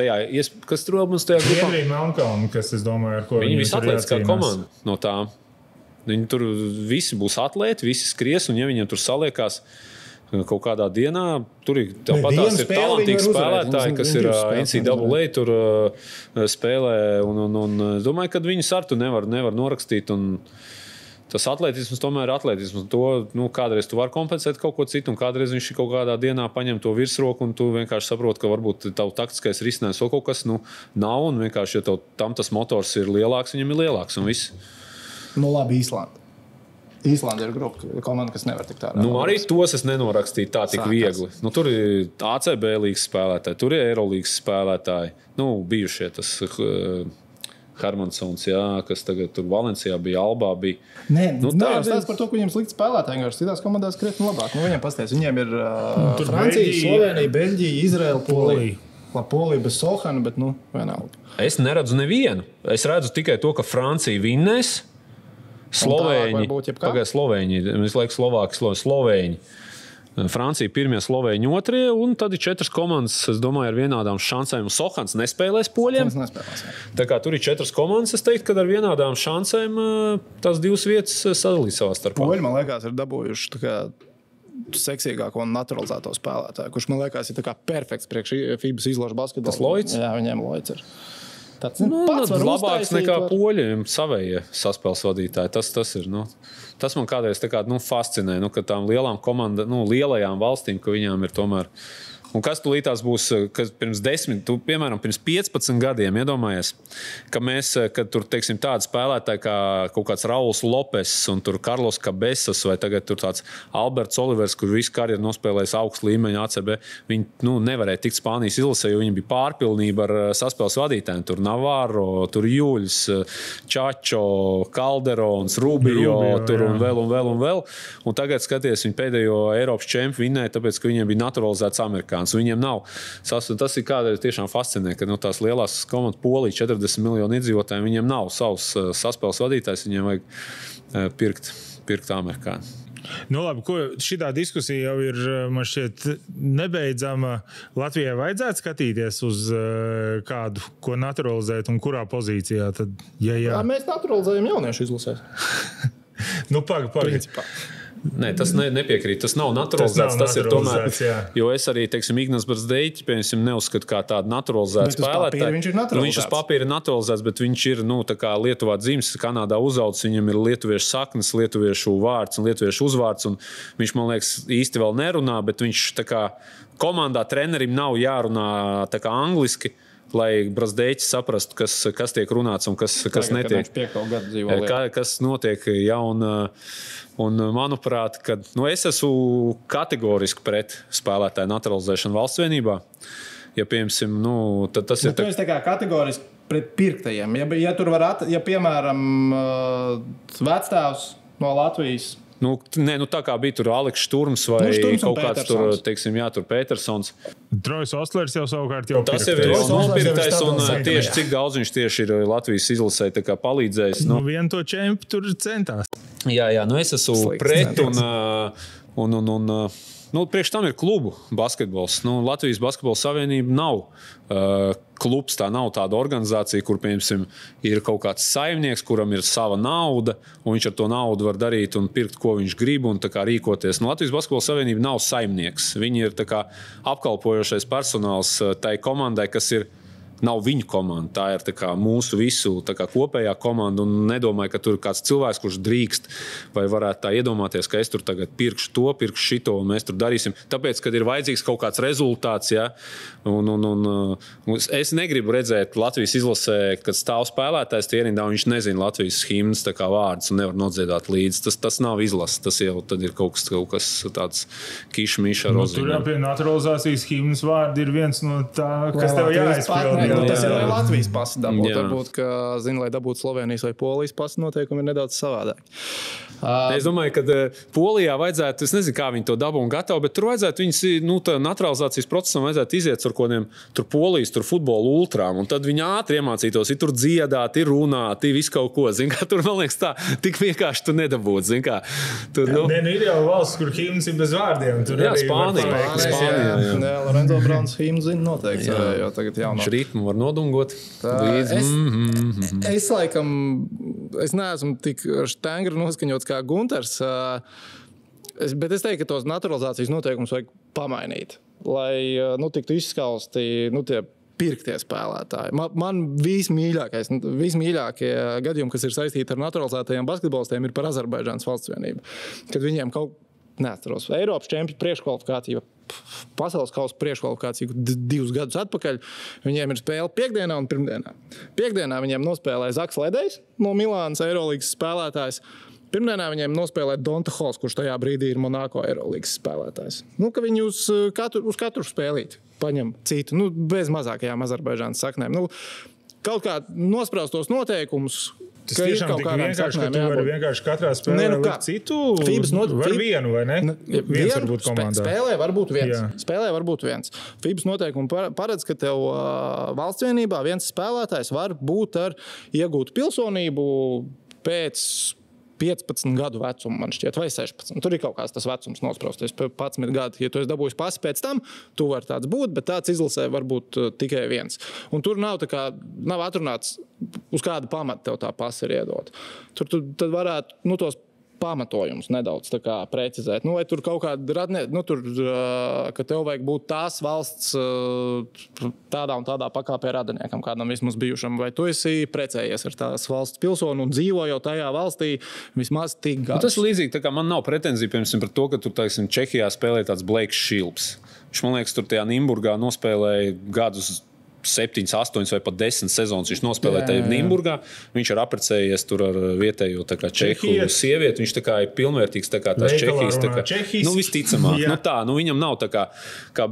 tajā, kas tur vēl mums tajā grupā. Krievija Melnkalna, kas, es domāju, ar ko viņi visi atlētiskā komanda no tā. Viņi tur visi būs atlēti, visi skries, un ja viņiem tur saliekās kaut kādā dienā, tur tāpatās ir talantīgi spēlētāji, kas ir NCAA tur spēlē, un domāju, ka viņus ar tu nevar norakstīt, un tas atletisms tomēr ir atletisms. To, kādreiz tu vari kompensēt kaut ko citu, un kādreiz viņš kaut kādā dienā paņem to virsroku, un tu vienkārši saproti, ka varbūt tavu taktiskais risinājums vēl kaut kas nav, un vienkārši, ja tam tas motors ir lielāks, viņam ir lielāks, un viss. Nu labi, Īslanda ir grupa, komanda, kas nevar tikt ārā. Arī tos es nenorakstīju tā tik viegli. Tur ir ACB līgas spēlētāji, tur ir Eirolīgas spēlētāji. Bijušie tas Hermansons, kas tagad tur Valencijā bija, Albā bija. Nē, tas par to, ka viņiem slikti spēlētāji, vienkārši citās komandās krietni labāk. Viņiem pasties, viņiem ir Francija, Slovenija, Beļģija, Izraela, Polija bez Sohana, bet vienalga. Es neredzu nevienu. Es redzu tikai to, ka Francija vinnēs. Slovēņi, mēs laikam Slovēņi. Francija pirmie, Slovēņi otrie, un tad ir 4 komandas, es domāju, ar vienādām šansēm. Sohans nespēlēs poļiem. Tā kā tur ir 4 komandas, es teiktu, ka ar vienādām šansēm tās 2 vietas sadalīs savā starpā. Poļi, man liekas, ir dabūjuši seksīgāko un naturalizēto spēlētāju, kurš, man liekas, ir perfekts priekš FIBAs izložu basketbolu. Tas Loits? Jā, viņiem Loits ir. Labāks nekā poļiem savējie saspēles vadītāji. Tas ir. Tas man kādreiz fascinē, ka tām lielām komandām, lielajām valstīm, ka viņām ir tomēr. Un kas tulītās būs, kad piemēram, pirms 15 gadiem iedomājies, ka mēs, kad tur, teiksim, tādi spēlētāji kā kaut kāds Rauls Lopes un tur Karlos Kabesas vai tagad tur tāds Alberts Olivers, kur visu karjeru nospēlējis augstu līmeņu ACB, viņi nevarēja tikt Spānijas izlasē, jo viņi bija pārpilnība ar saspēles vadītājiem. Tur Navarro, tur Juļs, Čačo, Calderons, Rubio, tur un vēl. Un tagad skaties, viņi pēdējo Eiropas čempu vinnēja, tāpēc, ka viņiem bija naturalizēts amerikāns. Viņiem nav. Tas ir kādreiz tiešām fascinē, ka tās lielās komandas Polija 40 miljonu iedzīvotājiem, viņiem nav savs saspēles vadītājs, viņiem vajag pirkt amerikāni. Labi, šitā diskusija jau ir, man šķiet, nebeidzama. Latvijai vajadzētu skatīties uz kādu, ko naturalizēt un kurā pozīcijā tad, ja jā. Mēs naturalizējam jauniešu izlasēs. Principā. Nē, tas nepiekrīt. Tas nav naturalizēts. Tas ir tomēr. Jo es arī, teiksim, Ignas Brzdeiķi, piemēram, neuzskatu kā tādu naturalizētu spēlētāju. Viņš uz papīra ir naturalizēts, bet viņš ir Lietuvā dzimis, Kanādā uzaudzis. Viņam ir lietuviešu saknes, lietuviešu vārds un lietuviešu uzvārds. Un viņš, man liekas, īsti vēl nerunā, bet viņš komandā trenerim nav jārunā angliski, lai Brzdeiķis saprastu, kas tiek runāts un kas netiek. Kas notiek, un manuprāt, es esmu kategoriski pret spēlētāju naturalizēšanu valsts vienībā. Ja, piemēram, tad tas ir... Tu esi kategoriski pret pirktajiem. Ja tur piemēram, vecstāvs no Latvijas... tā kā bija tur Aleks Šturms vai kaut kāds tur, teiksim, tur Petersons. Trojs Oslers jau savukārt tas jau ir nopirktais un tieši cik daudz viņš tieši ir Latvijas izlasē palīdzējis. Vienu to čempu tur centās. Jā, es esmu pret un priekš tam ir klubu basketbols. Latvijas basketbola savienība nav klubs, tā nav tāda organizācija, kur, piemēram, ir kaut kāds saimnieks, kuram ir sava nauda, un viņš ar to naudu var darīt un pirkt, ko viņš grib, un tā kā rīkoties. Latvijas Basketbola Savienība nav saimnieks. Viņi ir tā kā apkalpojošais personāls tai komandai, kas nav viņu komanda. Tā ir tā kā mūsu visu tā kā kopējā komanda, un nedomāju, ka tur ir kāds cilvēks, kurš drīkst, vai varētu tā iedomāties, ka es tur tagad pirkšu to, pirkšu šito, un mēs tur darīsim. Tāpēc, kad ir vajadzīgs kaut kāds rezultāts, ja, un es negribu redzēt Latvijas izlasē, kad stāv spēlētājs tierindā, un viņš nezina Latvijas himnas tā kā vārdus un nevar nodziedāt līdzi. Tas nav izlases, tas jau tad ir kaut kas tāds kišmiša rozīm. Tur jau pie naturalizācijas himnas vārdi ir viens no tā, kas tev jāizpilda. Tas ir Latvijas pasi dabūt. Varbūt, ka, lai dabūtu Slovenijas vai Polijas pasi, noteikumi ir nedaudz savādāk. Es domāju, ka Polijā vajadzētu, es nezinu, kā viņi to dabū un gatavu, bet tur vajadzētu viņas, tā naturalizācijas procesam vajadzētu iziet ar kodiem tur Polijas, tur futbola ultrām, un tad viņi ātri iemācītos, ir tur dziedāt, ir runāt, ir visu kaut ko. Zin kā, tur, man liekas, tā tik vienkārši tu nedabūt. Zin kā, tur, ir jau valsts, kur himnas ir bez vārdiem. Tur Spānija. Jā, Lorenzo Brauns himnu zina noteikti. Jo tagad viņš ritmu var nodungot. Es laikam, es neesmu tik štengri noskaņots kā Gunters, bet es teiktu, ka tos naturalizācijas noteikumus vajag pamainīt, lai tiktu izskausti tie pirktie spēlētāji. Man vismīļākie gadījumi, kas ir saistīti ar naturalizētajiem basketbolistiem, ir par Azerbaidžānas valsts vienību. Kad viņiem neatceros, Eiropas čempionu priekškvalifikācija, pasaules kausa priekškvalifikācija 2 gadus atpakaļ. Viņiem ir spēle piekdienā un pirmdienā. Piekdienā viņiem nospēlēja Zaks Ledejs no Milānas Eirolīgas spēlētājs. Pirmdienā viņiem nospēlēja Donta Hols, kurš tajā brīdī ir Monako Eirolīgas spēlētājs. Ka viņi uz katru spēlīti paņem citu, bez mazākajām Azerbaidžānas saknēm. Kaut kā nospraustos noteikumus, tas tiešām tik vienkārši, ka tu vari vienkārši katrā spēlē likt citu, var vienu, vai ne? Viens var būt komandā. Spēlē var būt viens. FIBAS noteikumi paredz, ka tev valsts vienībā viens spēlētājs var būt ar iegūtu pilsonību pēc 15 gadu vecumu, man šķiet, vai 16. Tur ir kaut kāds tas vecums nosprausties. 11 gadi, ja tu esi dabūjis pasi pēc tam, tu vari tāds būt, bet tāds izlasē var būt tikai viens. Un tur nav atrunāts, uz kādu pamatu tev tā pasi ir iedot. Tur tad varētu tos pamatojums nedaudz precizēt. Vai tur kaut kāda radne, ka tev vajag būt tās valsts tādā un tādā pakāpē radiniekam, kādam vismaz bijušam, vai tu esi precējies ar tās valsts pilsonu un dzīvo jau tajā valstī vismaz tik gadus. Tas līdzīgi, tā kā man nav pretenzija, piemēram, par to, ka tur, teiksim, Čehijā spēlē tāds Blake Šilps. Viņš, man liekas, tur tajā Nimburgā nospēlēja gadus 7, 8 vai pat 10 sezonas viņš nospēlēja tajā Nimburgā. Viņš ir apprecējies tur ar vietējo čehu sievieti. Viņš tā kā ir pilnvērtīgs tās Čehijas. Visticamāk. Viņam nav tā kā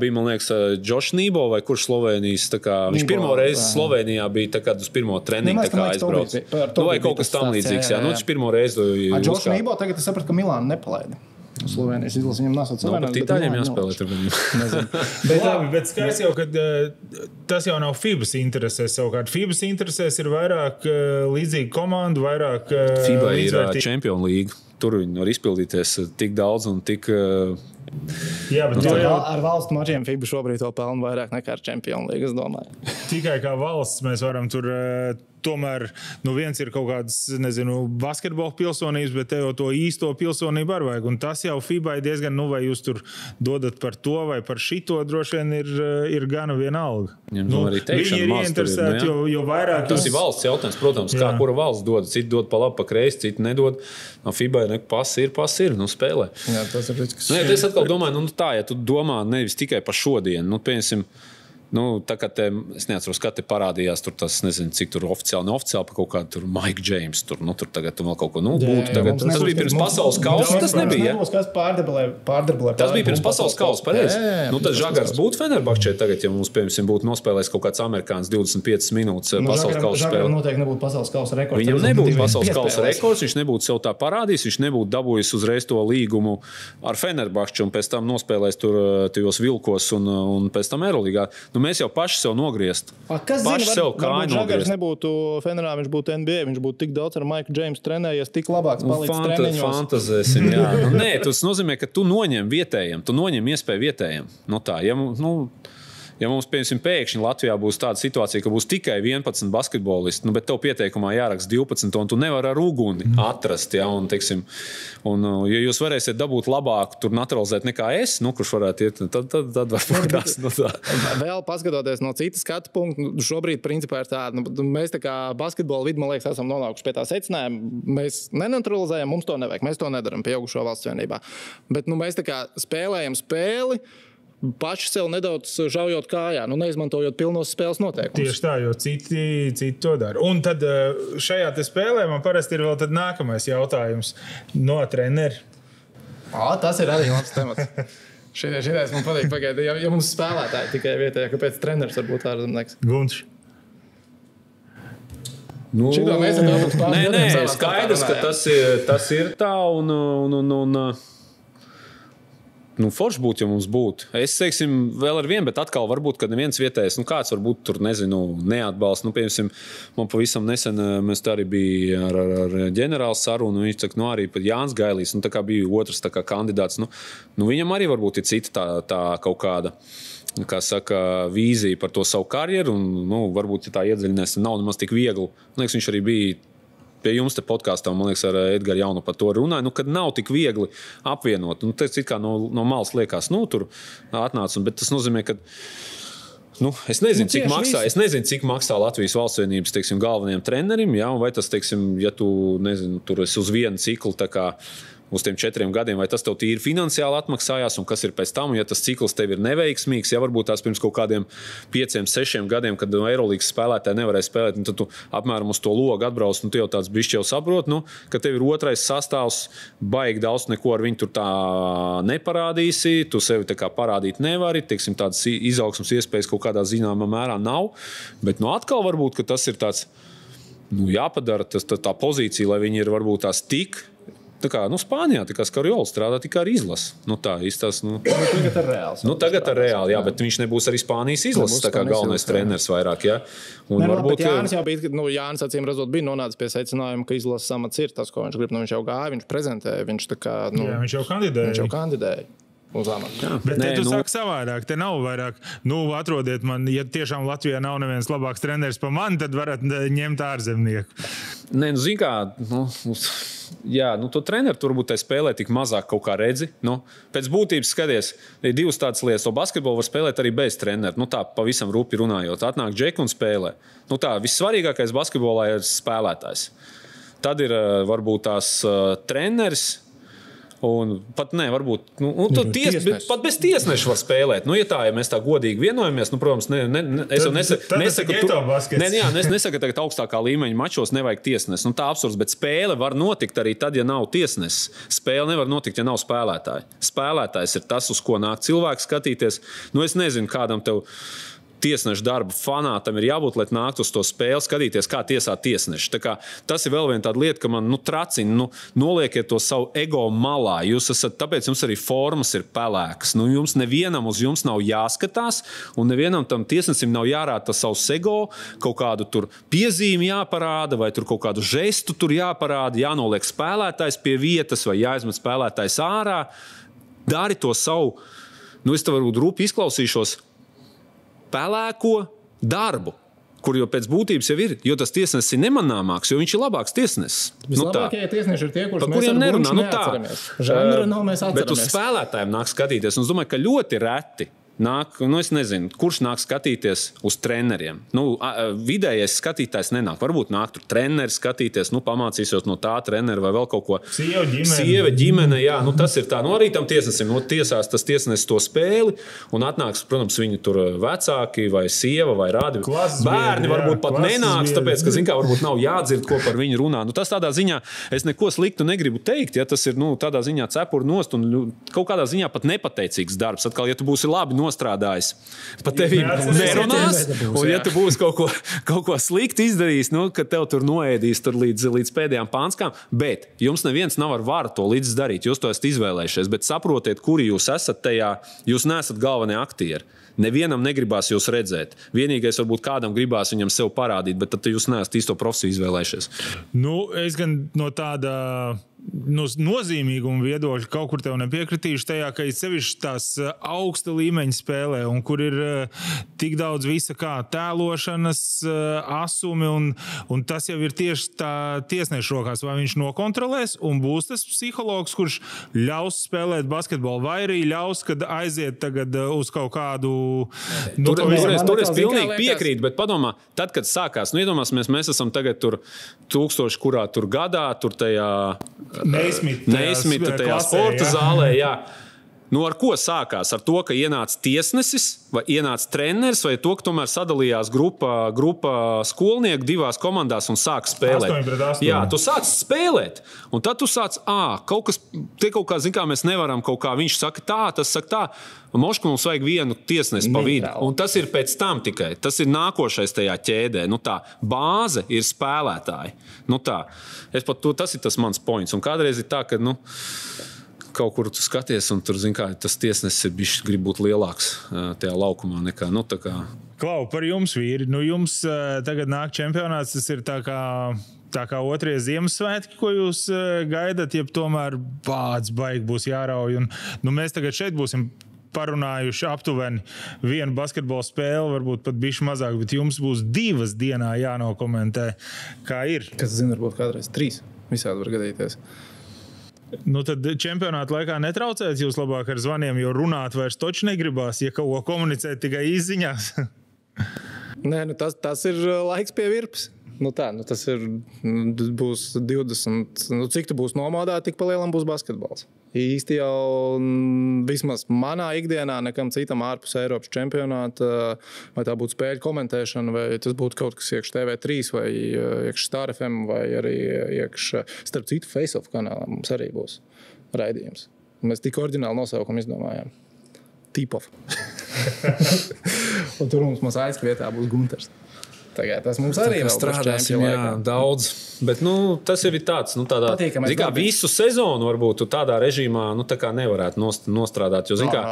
bija, man liekas, Džošs Nībo vai kurš Slovenijas. Viņš pirmo reizi Slovenijā bija uz pirmo treniņu aizbrauc. Vai kaut kas tam līdzīgs. Viņš pirmo reizi. Džošs Nībo tagad es sapratu, ka Milāna nepalaida. Slovenijas izlase viņam nesot savienot. Itāļiem jāspēlē ar viņiem. Bet skaidrs jau, ka tas jau nav FIBAS interesēs. Savukārt FIBAS interesēs ir vairāk līdzīgu komandu, vairāk FIBA ir Champions League. Tur viņi var izpildīties tik daudz un tik... Jā, bet ar valstu mačiem FIBA šobrīd to pelnu vairāk nekā ar Champions League, es domāju. Tikai kā valsts mēs varam tur... Tomēr viens ir kaut kāds, basketbola pilsonības, bet te jau to īsto pilsonību arī vajag. Un tas jau FIBA diezgan, vai jūs tur dodat par to vai par šito, droši vien ir gana vienalga. Viņi ir ieinteresēti, jo vairāk... Tas ir valsts jautājums, protams, kā kura valsts dod. Citi dod pa labi, pa kreisi, citi nedod. FIBA pasi ir, spēlē. Jā, tas ir risks. Es atkal domāju, ja tu domā nevis tikai par šodienu, piemēram, tā kā es neatceros, kā te parādījās tur tas, nezinu, cik tur oficiāli, neoficiāli par kaut kādu tur Mike James, tur tagad vēl kaut ko, būtu tagad. Tas bija pirms pasaules kausa, tas nebija, Tas bija pirms pasaules kausa, pareizi. Tad Žagars būtu Fenerbahčē tagad, ja mums, piemēram, būtu nospēlējis kaut kāds amerikāns 25 minūtes pasaules kausa spēle. Žagaram noteikti nebūtu pasaules kausa rekords. Viņam nebūtu pasaules kausa rekords, viņš nebūtu sev tā parādījis, viņš nebūtu dabūjis uzreiz to līgumu ar Fenerbahču un pēc tam nospēlējis tur tajos vilkos un pēc tam Eirolīgā. Mēs jau paši sev nogriezt. Kas zina, varbūt Žagars nebūtu Fenerā, viņš būtu NBA, viņš būtu tik daudz ar Maiku Džeimsu trenējies, tik labāks palicis treniņos. Fantazēsim, jā. Nē, tas nozīmē, ka tu noņem vietējiem, tu noņem iespēju vietējiem. ja mums, piemēram, pēkšņi Latvijā būs tāda situācija, ka būs tikai 11 basketbolisti, bet tev pieteikumā jāraksta 12, un tu nevari ar uguni atrast, ja, un, teiksim, ja jūs varēsiet dabūt labāku, tur naturalizēt nekā es, kurš varētu iet, tad varbūt tās. Vēl paskatoties no citas skatu punkta, šobrīd, principā, ir tāda, mēs tā kā basketbola vidu, man liekas, esam nonākuši pie tā secinājuma, mēs nenaturalizējam, mums to nevajag, mēs to nedaram pieaugušo valsts vienībā. Bet, mēs tā kā spēlējam spēli, paši sev nedaudz žaujot kājā, neizmantojot pilnos spēles noteikumus. Tieši tā, jo citi to dara. Un tad šajā te spēlē man parasti ir vēl tad nākamais jautājums no treneri. Tas ir arī labs temats. Šitais man patīk pagaidi. Ja mums spēlētāji tikai vietējā, kāpēc treneris var būt ārzemnieks? Gunts. Šito mēs Nē, skaidrs, ka tas ir tā un forši būtu, ja mums būtu. Es teiksim, vēl ar vienu, bet atkal varbūt, kad neviens vietējais, kāds varbūt tur, neatbalsta. Piemēram, man pavisam nesen mēs tā arī bija ar ģenerālu sarunu, viņš saka, arī pat Jānis Gailīs, tā kā bija otrs tā kā kandidāts. Viņam arī varbūt ir cita tā kaut kāda, kā saka, vīzija par to savu karjeru, un varbūt, ja tā iedziļinās, nav nemaz tik viegli. Viņš arī bija pie jums te podkāstā, man liekas, ar Edgars Jaunu par to runāju, kad nav tik viegli apvienot. Tas it kā no malas liekas, tur atnāca, bet tas nozīmē, ka es nezinu, cik maksā Latvijas valsts vienības, teiksim, galvenajam trenerim, ja, un vai tas, teiksim, ja tu, nezinu, tur esi uz vienu ciklu, tā kā uz tiem 4 gadiem, vai tas tev tīri finansiāli atmaksājās, un kas ir pēc tam, ja tas cikls tev ir neveiksmīgs, ja varbūt tās pirms kaut kādiem 5-6 gadiem, kad Eirolīgas spēlētāji nevarēja spēlēt, tad tu apmēram uz to logu atbrauc, tu jau tāds bišķi jau saprot, ka tev ir otrais sastāvs, baigi daudz neko ar viņu tur tā neparādīsi, tu sevi tā kā parādīt nevari, teiksim, tādas izaugsmas iespējas kaut kādā zināmā mērā nav, bet atkal varbūt, ka tas ir tāds, jāpadara tā pozīcija, lai viņi ir varbūt tās tik. Tā kā, Spānijā, tā kā Skarjola strādā tikai ar izlasi. Tā izstās, tagad ar Reāls. Tagad ar Reāli, jā, bet viņš nebūs arī Spānijas izlases, tā kā galvenais treneris vairāk, jā. Un varbūt Jānis jau bija, Jānis acīm redzot bija nonācis pie secinājuma, ka izlases samats ir tas, ko viņš grib, viņš jau gāja, viņš prezentēja, viņš tā kā, jā, viņš jau kandidēja. Bet tu saki savādāk, te nav vairāk, atrodiet man, ja tiešām Latvijā nav neviens labāks treneris par mani, tad varat ņemt ārzemnieku. Nē, zin kā, jā, to treneru tur varbūt spēlē tik mazāk kaut kā redzi. Pēc būtības skaties, ir divas tādas lietas. To basketbolu var spēlēt arī bez treneru. Tā pavisam rupi runājot. Atnāk džeku un spēlē. Tā, vissvarīgākais basketbolā ir spēlētājs. Tad ir varbūt tās treneris. Un pat ne, varbūt, pat bez tiesneša var spēlēt. Ja mēs tā godīgi vienojamies, protams, es jau nesaku, ka tagad augstākā līmeņa mačos nevajag tiesnes. Tā absurds, bet spēle var notikt arī tad, ja nav tiesnes. Spēle nevar notikt, ja nav spēlētāji. Spēlētājs ir tas, uz ko nāk cilvēks skatīties. Es nezinu, kādam tev tiesneša darba fanātam ir jābūt, lai nāktu uz to spēli, skatīties, kā tiesā tiesneši. Tas ir vēl viena tāda lieta, ka man tracina, noliekiet to savu ego malā. Tāpēc jums arī formas ir pelēkas. Jums nevienam uz jums nav jāskatās, un nevienam tam tiesnesim nav jārāda savs ego, kaut kādu tur piezīmi jāparāda, vai tur kaut kādu žestu tur jāparāda, jānoliek spēlētājs pie vietas, vai jāizmet spēlētājs ārā. Dari to savu, es te varbūt rupi izklausīšos, pelēko darbu, kur jau pēc būtības jau ir, jo tas tiesnesis ir nemanāmāks, jo viņš ir labāks tiesnesis. Vislabākie tiesneši ir tie, kurus mēs ar nerunā, neatceramies. Žanru nav mēs atceramies. Bet uz spēlētājiem nāk skatīties, un es domāju, ka ļoti reti nāk, es nezinu, kurš nāk skatīties uz treneriem. Vidējais skatītājs nenāk. Varbūt nāk tur treneris skatīties, pamācīsies no tā trenera vai vēl kaut ko. Sieva ģimene, jā, tas ir tā. Arī tam tiesnesim, tiesās tas tiesnesis to spēli, un atnāks, protams, viņu tur vecāki vai sieva vai rādi. Bērni varbūt pat nenāks, tāpēc, ka, varbūt nav jādzird, ko par viņu runā. Tas tādā ziņā, es neko sliktu negribu teikt, ja tas ir, tādā ziņā cepuri nost un kaut kādā ziņā pat nepateicīgs darbs. Atkal, ja tu būsi labi nostrādājis, pat tevi nerunās, un ja tu būsi kaut ko slikti izdarījis, ka tev tur noēdīs tur līdz pēdējām pānskām, bet jums neviens nav ar varu to līdz darīt, jūs to esat izvēlējušies, bet saprotiet, kuri jūs esat tajā, jūs neesat galvenie aktieri. Nevienam negribās jūs redzēt. Vienīgais varbūt kādam gribās viņam sev parādīt, bet tad jūs neesat īsto profesiju izvēlējušies. Es gan no tāda no nozīmīguma viedokļa kaut kur tev nepiekritīšu tajā, ka ir sevišķi tās augsta līmeņa spēlē, un kur ir tik daudz visa kā tēlošanas, asumi, un tas jau ir tieši tā tiesneša rokās, vai viņš nokontrolēs, un būs tas psihologs, kurš ļaus spēlēt basketbolu, vai arī ļaus, kad aiziet tagad uz kaut kādu... Tur es pilnīgi piekrītu, bet padomā, tad, kad sākās, iedomāsimies, mēs esam tagad tur 1000 kurā tur gadā, tur tajā Neizmita tajā sporta zālē, jā. Nu, ar ko sākās? Ar to, ka ienāca tiesnesis, vai ienāca treneris, vai to, ka tomēr sadalījās grupa skolnieku divās komandās un sāk spēlēt. 8-8. Jā, tu sāc spēlēt, un tad tu sāc, kaut kas, te kaut kā, zin kā, mēs nevaram kaut kā, viņš saka tā, tas saka tā, un Moška mums vajag vienu tiesnesi pa vidu, un tas ir pēc tam tikai, tas ir nākošais tajā ķēdē, nu tā, bāze ir spēlētāji, nu tā, tas ir tas mans points, un kādreiz ir tā, ka, nu, kaut kur tu skaties, un tur, zin kā, tas tiesnesis ir bišķi grib būt lielāks tajā laukumā nekā, nu tā kā. Klau, par jums, vīri, nu jums tagad nāk čempionāts, tas ir tā kā otrie Ziemassvētki, ko jūs gaidat, jeb tomēr pāds baigi būs jārauj, un nu mēs tagad šeit būsim parunājuši aptuveni vienu basketbola spēli, varbūt pat bišķi mazāk, bet jums būs 2 dienā jānokomentē, kā ir. Kas zina, varbūt kādreiz 3, visādi var gadīties. Nu tad čempionāta laikā netraucēt jūs labāk ar zvaniem, jo runāt vairs toči negribās, ja kaut ko komunicēt tikai izziņās. Nē, nu tas ir laiks pie virpes. Nu tā, nu tas būs 20, nu cik tu būs nomodā, tik pa lielam būs basketbols. Īsti jau vismaz manā ikdienā nekam citam ārpus Eiropas čempionāta, vai tā būtu spēļu komentēšana, vai tas būtu kaut kas iekš TV3 vai iekš Star FM, vai arī iekš, starp citu, Face-Off kanālā mums arī būs raidījums. Mēs tik oriģināli nosaukumu izdomājām. Tip-Off. Un tur mums aizk vietā būs Gunters. Tagad tas mums arī vēl strādāsim, jā, daudz. Bet, nu, tas jau ir tāds, nu, tādā, zin kā, visu sezonu varbūt tu tādā režīmā, nu, tā kā nevarētu nostrādāt, jo, zin kā,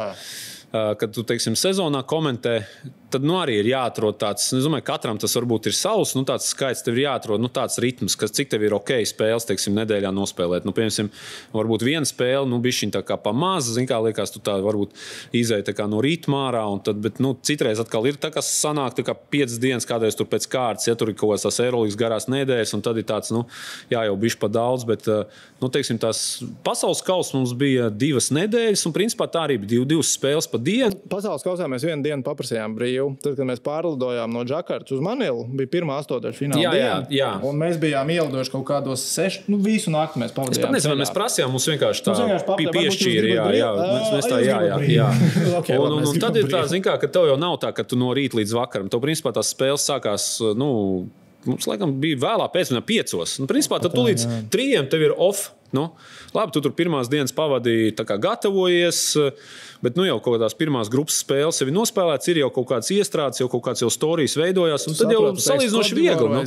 kad tu, teiksim, sezonā komentē, tad, nu, arī ir jāatrod tāds, es domāju, katram tas varbūt ir savs, nu, tāds skaits tev ir jāatrod, nu, tāds ritms, cik tev ir ok spēles, teiksim, nedēļā nospēlēt. Nu, piemēram, varbūt viena spēle, nu, bišķiņ tā kā pa maz, zin kā, liekas, tu tā varbūt izēji tā kā no ritma ārā, un tad, bet, nu, citreiz atkal ir tā kā sanāk, tā kā 5 dienas kādreiz tur pēc kārtas, ja tur ir kaut kāds tās Eirolīgas garās nedēļas, un tad ir tāds, nu, jā, jau bišķi pa daudz, bet, nu, teiksim, tās pasaules kausa mums bija 2 nedēļas, un principā tā arī bija 2 spēles pa dienu. Pasaules kausā mēs vienu dienu paprasījām brīvu. Tad, kad mēs pārlidojām no Džakartas uz Manilu, bija pirmā 8. fināla diena. Jā. Un mēs bijām ielidojuši kaut kādos 6, nu visu nakti mēs pavadījām. Es pat nezinu, mēs prasījām, mums vienkārši tā piešķīri, jā. Mēs tā, jā. Okay, un tad ir tā, zin kā, ka tev jau nav tā, ka tu no rīta līdz vakaram. Tev, principā, tās spēles sākās, nu, mums, laikam, bija vēlā pēcdienā 5. Un, principā, tad tu līdz 3 tev ir off. Nu, labi, tu tur pirmās dienas pavadīji, tā kā gatavojies, bet nu jau kaut kādās pirmās grupas spēles jau ir nospēlēts, ir jau kaut kāds iestrādes, jau kaut kāds jau storijas veidojās, un tad jau salīdzinoši viegli. Nu,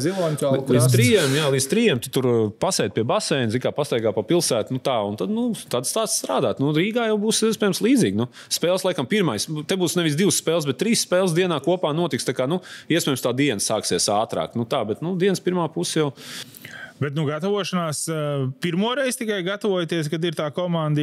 līdz 3 tu tur pasēd pie baseina, zin kā pastaigā pa pilsētu, nu tā, un tad, nu, tad stāsts strādāt. Nu, Rīgā jau būs, iespējams, līdzīgi. Nu, spēles, laikam, pirmais, te būs nevis 2 spēles, bet 3 spēles dienā kopā notiks, tā kā, nu, iespējams, tā diena sāksies ātrāk. Nu tā, bet, nu, dienas pirmā puse jau. Bet, nu, gatavošanās pirmoreiz tikai gatavojaties, kad ir tā komanda,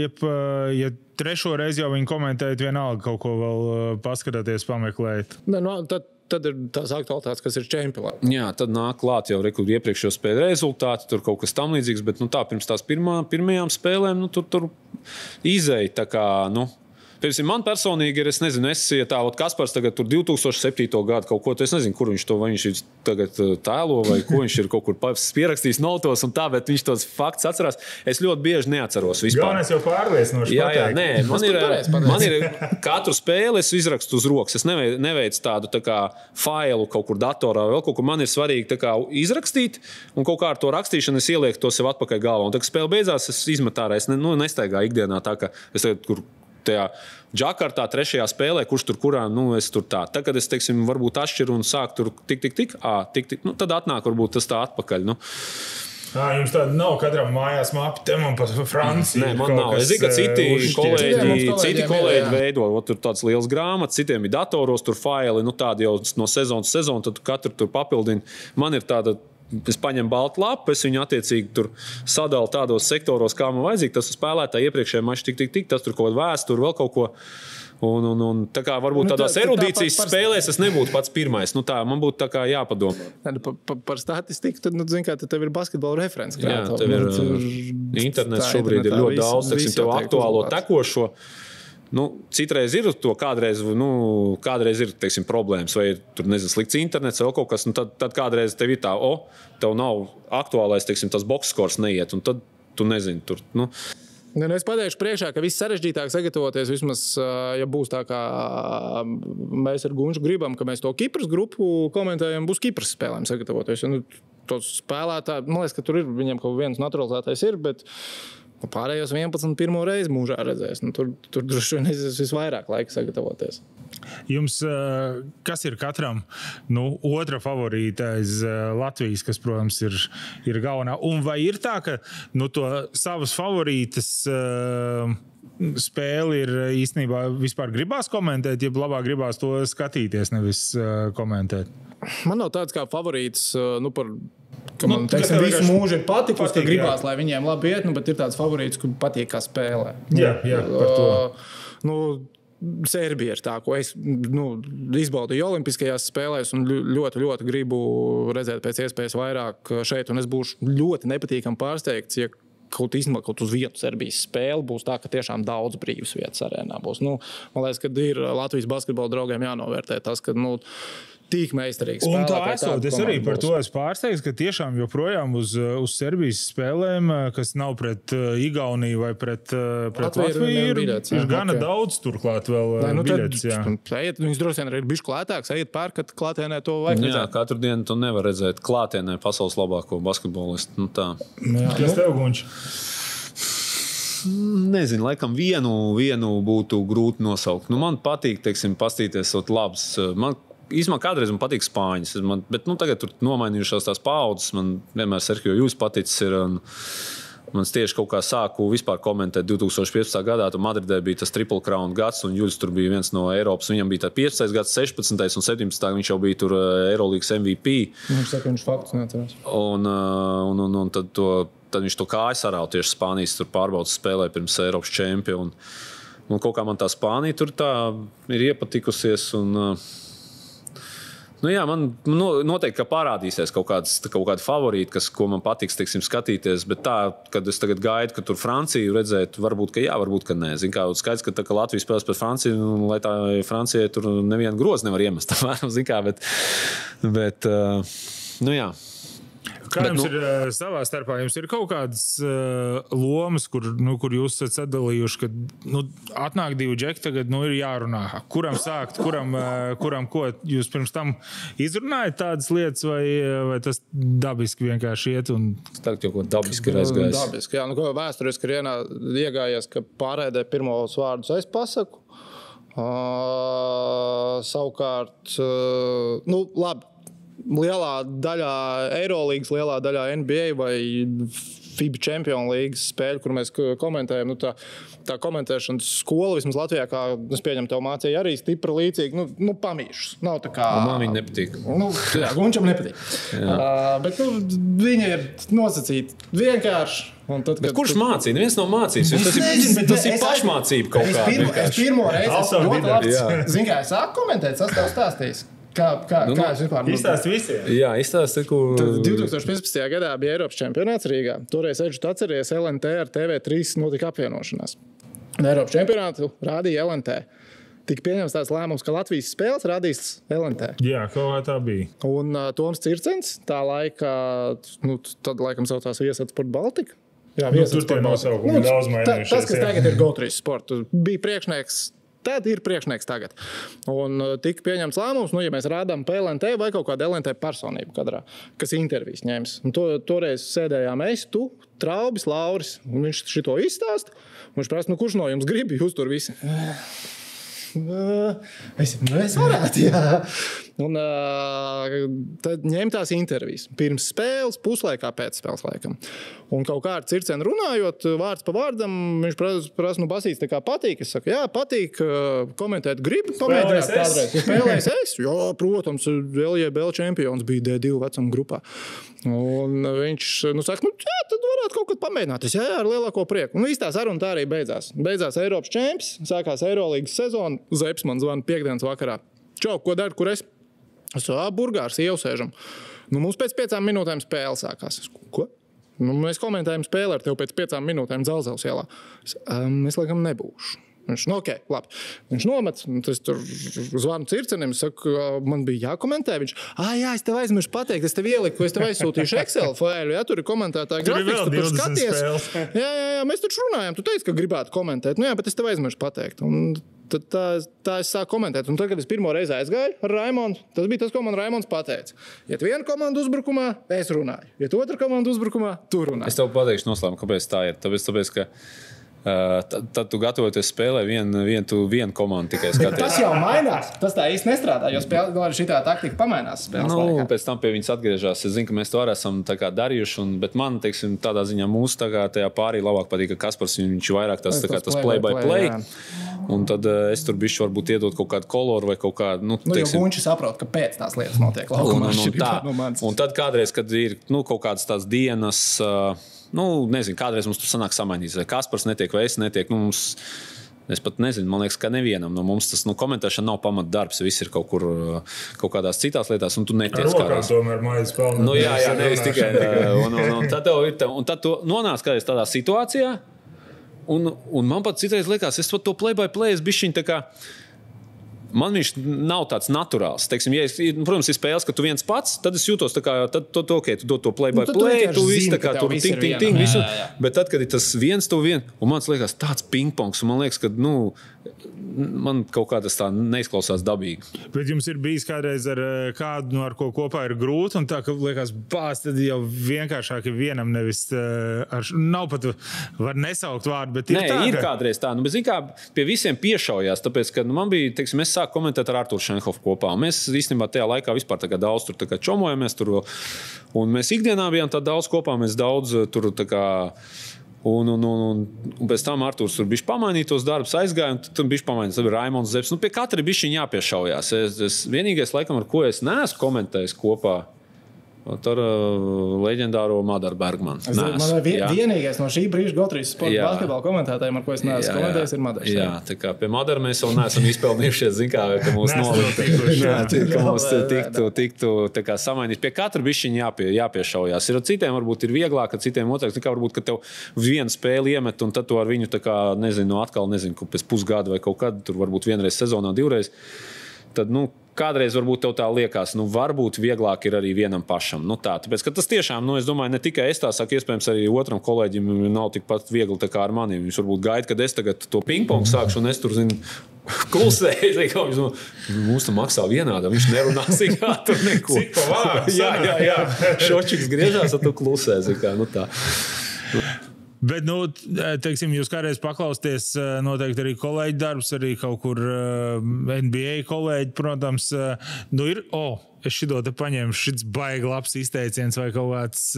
ja 3. reizi jau viņi komentējat, vienalga kaut ko vēl paskatāties, pameklēt. Ne, no, tad ir tās aktualitātes, kas ir čempionāts. Jā, tad nāk klāt jau iepriekšējo spēļu rezultāti, tur kaut kas tam līdzīgs, bet, nu, tā pirms tās pirmajām spēlēm, nu, tur izēja tā kā, nu, man personīgi ir, es nezinu, ja tā, Kaspars tagad tur 2007. gadu kaut ko, es nezinu, kur viņš to, vai viņš ir tagad tēlo, vai ko viņš ir kaut kur pierakstījis notos un tā, bet viņš tos faktus atcerās. Es ļoti bieži neatceros vispār. Galvenais jau pārliecinoši pateikt. Nē, man ir katru spēli es izrakstu uz rokas. Es neveicu tādu tā kā failu kaut kur datorā, vēl kaut kur. Man ir svarīgi tā kā izrakstīt, un kaut kā ar to rakstīšanu es ielieku to sev atpakaļ galvā. Un tā, kad spēle beidzās, es izmetu ārā. Es nestaigāju ikdienā tā, ka es tagad kur tajā Džakartā 3. spēlē, kurš tur kurā, nu, es tur tā. Tad, kad es, teiksim, varbūt atšķiru un sāku tur tik, nu, tad atnāk varbūt tas tā atpakaļ, nu. Jums tāda nav katram mājās mapi, te man pat Francija. Nē, man nav. Es zinu, ka citi kolēģi veido, tur tāds liels grāmatas, citiem ir datoros, tur faili, nu, tādi jau no sezonas sezonu, tad katru tur papildina. Man ir tāda es paņemu baltu lapu, es viņu attiecīgi tur sadalu tādos sektoros, kā man vajadzīgi. Tas spēlētāji iepriekšējā mačā tik, tas tur kaut kāda vēsture, vēl kaut ko. Un tā kā varbūt tādās erudīcijas spēlēs es nebūtu pats pirmais. Nu tā, man būtu tā kā jāpadomā. Par statistiku, tad, zin kā, tev ir basketbola referents. Jā, tev ir internets šobrīd ir ļoti daudz, tev aktuālo tekošo. Citreiz ir to, kādreiz ir, teiksim, problēmas, vai tur, slikts internets vai kaut kas, tad kādreiz tev ir tā, tev nav aktuālais, teiksim, tas boxskors neiet, un tad tu nezini tur, Es pateikšu priekšā, ka viss sarežģītāk sagatavoties, vismaz, ja būs tā kā mēs ar Gunšu gribam, ka mēs to Kipras grupu komentējam, būs Kipras spēlēm sagatavoties. Tos spēlētāji, man liekas, ka tur ir, viņiem kaut viens naturalizētais ir, bet pārējos 11 pirmo reizi mūžā redzēs. Tur droši vien visvairāk laika sagatavoties. Jums, kas ir katram otra favorīta aiz Latvijas, kas, protams, ir galvenā? Un vai ir tā, ka to savas favorītas spēli ir īstenībā vispār gribās komentēt, ja labāk gribās to skatīties, nevis komentēt? Man nav tāds kā favorīts, ka man visu mūžu ir patikusi, ka gribās, lai viņiem labi iet, bet ir tāds favorīts, kur patīk kā spēlē. Jā, par to. Serbija ir tā, ko es izbaudīju olimpiskajās spēlēs un ļoti, ļoti gribu redzēt pēc iespējas vairāk šeit. Un es būšu ļoti nepatīkam pārsteigts, ja kaut uz vietu Serbijas spēli būs tā, ka tiešām daudz brīvas vietas arēnā būs. Man liekas, ka ir Latvijas basketbola draugiem jānovērtē tas, ka tīk meistarīgi spēlē. Un tā esot, es arī par to esmu pārsteigts, ka tiešām joprojām uz Serbijas spēlēm, kas nav pret Igauniju vai pret Latviju, ir gana daudz turklāt vēl biļets. Viņas droši vien arī ir bišķi lētāks, ejiet pērkat klātienē to vajag redzēt. Jā, katru dienu tu nevar redzēt klātienē pasaules labāko basketbolistu. Kas tev, Gunč? Nezinu, laikam vienu būtu grūti nosaukt. Man patīk, teiksim, pastīties labs. Īsumā kādreiz man patīk Spāņas, bet tagad tur nomainījušās tās paaudzes. Man vienmēr Sergio Jūs paticis ir. Man tieši kaut kā sāku vispār komentēt 2015. gadā. Madridē bija tas Triple Crown gads, un Jūs tur bija viens no Eiropas. Viņam bija tā 15. gads, 16. un 17. Viņš jau bija tur Eurolīgas MVP. Viņš saka, viņš faktus neatcerās. Un tad viņš to kāju sarāva tieši Spānijas pārbaudas spēlē pirms Eiropas čempionu. Un kaut kā man tā Spānija tur tā ir iepatikusies. Man noteikti, ka parādīsies kaut kāda favorīta, ko man patiks, teiksim, skatīties, bet tā, kad es tagad gaidu, ka tur Franciju redzētu, varbūt, ka jā, varbūt, ka nē. Zin kā, skaidrs, ka Latvija spēlēs pret Franciju, lai tā Francijai tur nevienu grozu nevar iemest. Zin kā, bet jā. Kā jums ir savā starpā? Jums ir kaut kādas lomas, kur jūs esat sadalījuši, ka atnāk divi džeki, tagad ir jārunā. Kuram sākt, kuram ko? Jūs pirms tam izrunājat tādas lietas, vai tas dabiski vienkārši iet? Tagad jau ko dabiski ir aizgājis. Dabiski, jā. Vēsturiski ir iegājies, ka pārēdē pirmos vārdus es pasaku. Savukārt, labi. Lielā daļā Eirolīgas, lielā daļā NBA vai FIBA Champions līgas spēļu, kur mēs komentējam, tā komentēšanas skola vismaz Latvijā, kā es pieņemu tev mācīja, arī stipri līdzīgi, pamīšus. Nav tā kā... Man viņa nepatīk. Jā, Gunčam nepatīk. Bet viņa ir nosacīta vienkārši. Bet kurš mācīja? Neviens nav mācījis. Tas ir pašmācība kaut kāda. Es pirmo reizi ļoti labi. Zini, kā es sāku komentēt, tas tev stāstījis. Kā es vispār... Izstāst visiem. Jā, izstāst, ko... 2015. gadā bija Eiropas čempionāts Rīgā. Toreiz, Edžu, tu atceries, LNT ar TV3 notika apvienošanās. Eiropas čempionātu rādīja LNT. Tika pieņems tāds lēmums, ka Latvijas spēles rādīs LNT. Jā, kaut kā tā bija. Un Toms Circens, tā laika, tad laikam saucās Viesats Sport Baltika. Jā, tur tie nosaukumi daudz mainījušies. Tas, kas tagad ir GO3 Sport, bija priekšnieks. Tad ir priekšnieks tagad. Un tika pieņemts lēmums, ja mēs rādām PLNT vai kaut kādu LNT personību kadrā, kas intervijas ņems. Toreiz sēdējām es, tu, Traubis, Lauris, un viņš šito izstāst. Viņš prasa, kurš no jums grib, jūs tur visi. Es varētu, jā. Un tad ņem tās intervijas. Pirms spēles, puslaikā, pēc spēles laikam. Un kaut kā ar Circenu runājot, vārds pa vārdam, viņš prasa, Basīts tā kā patīk. Es saku, jā, patīk, komentēt gribu. Pamēģināt kādreiz. Spēlējis es? Jā, protams, LJBL čempions bija D2 vecuma grupā. Un viņš saka, jā, tad varētu kaut kad pamēģināt. Es, jā, ar lielāko prieku. Un īstā saruna tā arī beidzās. Beidzās Eiropas čemps, sākās Eirolīgas sezona. Zeps man zvana piekdienas vakarā. Čau, ko dari, kur es? Es burgārs iesēžam. Mums pēc 5 minūtēm spēle sākās. Ko? Mēs komentējam spēli ar tevi pēc 5 minūtēm Dzelzavas ielā. Es laikam nebūšu. Viņš, labi. Viņš nomet, es tur zvanu Circenim, saku, man bija jākomentē. Viņš, jā, es tev aizmiršu pateikt, es tev ieliku, es tev aizsūtīšu Excel failu, ja tur ir komentētāji grafiks, tu tur skaties. Jā, mēs taču runājam, tu teici, ka gribētu komentēt. Jā, bet es tev aizmiršu pateikt. Un tad tā es sāku komentēt. Un tad, kad es pirmo reizi aizgāju ar Raimondu, tas bija tas, ko man Raimonds pateica. Ja viena komanda uzbrukumā, es runāju. Ja otra komanda uzbrukumā, tu runāji. Es tev pateikšu noslēmumu, kāpēc tā ir. Tāpēc ka tad tu gatavoties spēlē vienu komandu tikai skaties. Tas jau mainās. Tas tā īsti nestrādā, jo šitā taktika pamainās spēles laikā. Pēc tam pie viņas atgriežās. Es zinu, ka mēs to arī esam darījuši, bet man, teiksim, tādā ziņā mūsu tajā pārī labāk patīk, ka Kaspars viņš vairāk tas play-by-play. Un tad es tur bišķi varbūt iedot kaut kādu koloru vai kaut kādu, teiksim. Jo Gunči saprot, ka pēc tās lietas notiek laukumā. Un tad kādreiz, kad ir kaut kādas tās dienas, nezinu, kādreiz mums tur sanāk samainīts, vai Kaspars netiek, vai es netiek, es pat nezinu, man liekas, ka nevienam no mums tas, komentēšana nav pamat darbs, viss ir kaut kādās citās lietās, un tu netiec kādreiz. Tomēr mājas pelnīt. Jā, nevis tikai. Un tad tu nonāc kādreiz tādā situācijā, un man pat citreiz liekas, es pat to play-by-play, es bišķiņ tā kā, man viņš nav tāds naturāls. Teiksim, protams, ir spēles, ka tu viens pats, tad es jūtos tā kā, tad tu dod to play-by-play, tu viss tā kā tur ting, visu. Bet tad, kad ir tas viens, un man liekas tāds ping-pongs, un man liekas, ka, man kaut kā tas tā neizklausās dabīgi. Bet jums ir bijis kādreiz ar kādu, ar ko kopā ir grūti, un tā, ka liekas, tad jau vienkāršāk ir vienam nevis, nav pat, var nesaukt vārdu, bet ir tā. Nē, ir kādreiz tā, bet zin kā, pie visiem piešaujās, tāpēc, ka man bija, teiksim, es sāku komentēt ar Arturu Šenhofu kopā, un mēs īstenībā tajā laikā vispār daudz tur čomojamies tur, un mēs ikdienā bijām tā daudz kopā, mēs daudz tur tā kā. Un pēc tam Arturs tur bišķi pamainīja tos darbus, aizgāja, un tad bišķi pamainīja, tad bija Raimonds Zeps. Pie katra bišķiņ jāpiešaujās. Vienīgais, laikam, ar ko es neesmu komentējis kopā, ar leģendāro Madaru Bergmanu. Man vienīgais no šī brīža Gotrīs sporta basketbola komentētājiem, ar ko es neesmu komentējis, ir Madars. Jā, tā kā pie Madara mēs vēl neesam izpelnījušies, zin kā, ka mūs noliktu, ka mūs tiktu tā kā samainīt. Pie katra bišķiņ jāpiešaujās. Ir citiem varbūt ir vieglāk, ar citiem otrāk. Tā kā varbūt, ka tev vienu spēli iemet, un tad tu ar viņu tā kā, nezinu, pēc pusgada vai kaut kad, tur varbūt vienreiz sezonā, divreiz. Tad, kādreiz varbūt tev tā liekas, varbūt vieglāk ir arī vienam pašam. Tāpēc, ka tas tiešām, es domāju, ne tikai es tā saku, iespējams arī otram kolēģim nav tikpat viegli tā kā ar maniem. Viņš varbūt gaida, kad es tagad to ping-pong sākšu, un es tur, klusēju. Mums tam maksā vienādā, viņš nerunās, tur neko. Cik pa vārdu? Jā. Šočiks griežās, tad tu klusē, tā. Bet, teiksim, jūs kādreiz paklausties, noteikti arī kolēģi darbs, arī kaut kur NBA kolēģi, protams, ir, es šito te paņēmu, šits baigi labs izteiciens vai kaut kāds,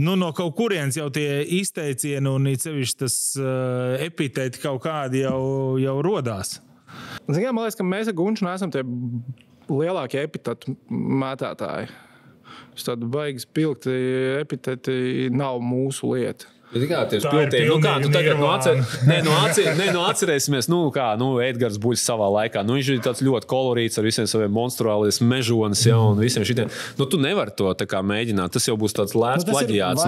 no kaut kurienes jau tie izteicieni un sevišķi tas epitēti kaut kādi jau rodās. Man liekas, ka mēs ar Gunču neesam tie lielākie epitetu mētātāji. Tādu baigi spilgti epiteti nav mūsu lieta. Kā tie spilgti? Tu tagad atcerēsimies, Edgars Buļs savā laikā. Viņš ir tāds ļoti kolorīts ar visiem saviem monstruālies mežonis, un visiem šitiem. Tu nevari to tā kā mēģināt. Tas jau būs tāds lēts plaģiāts.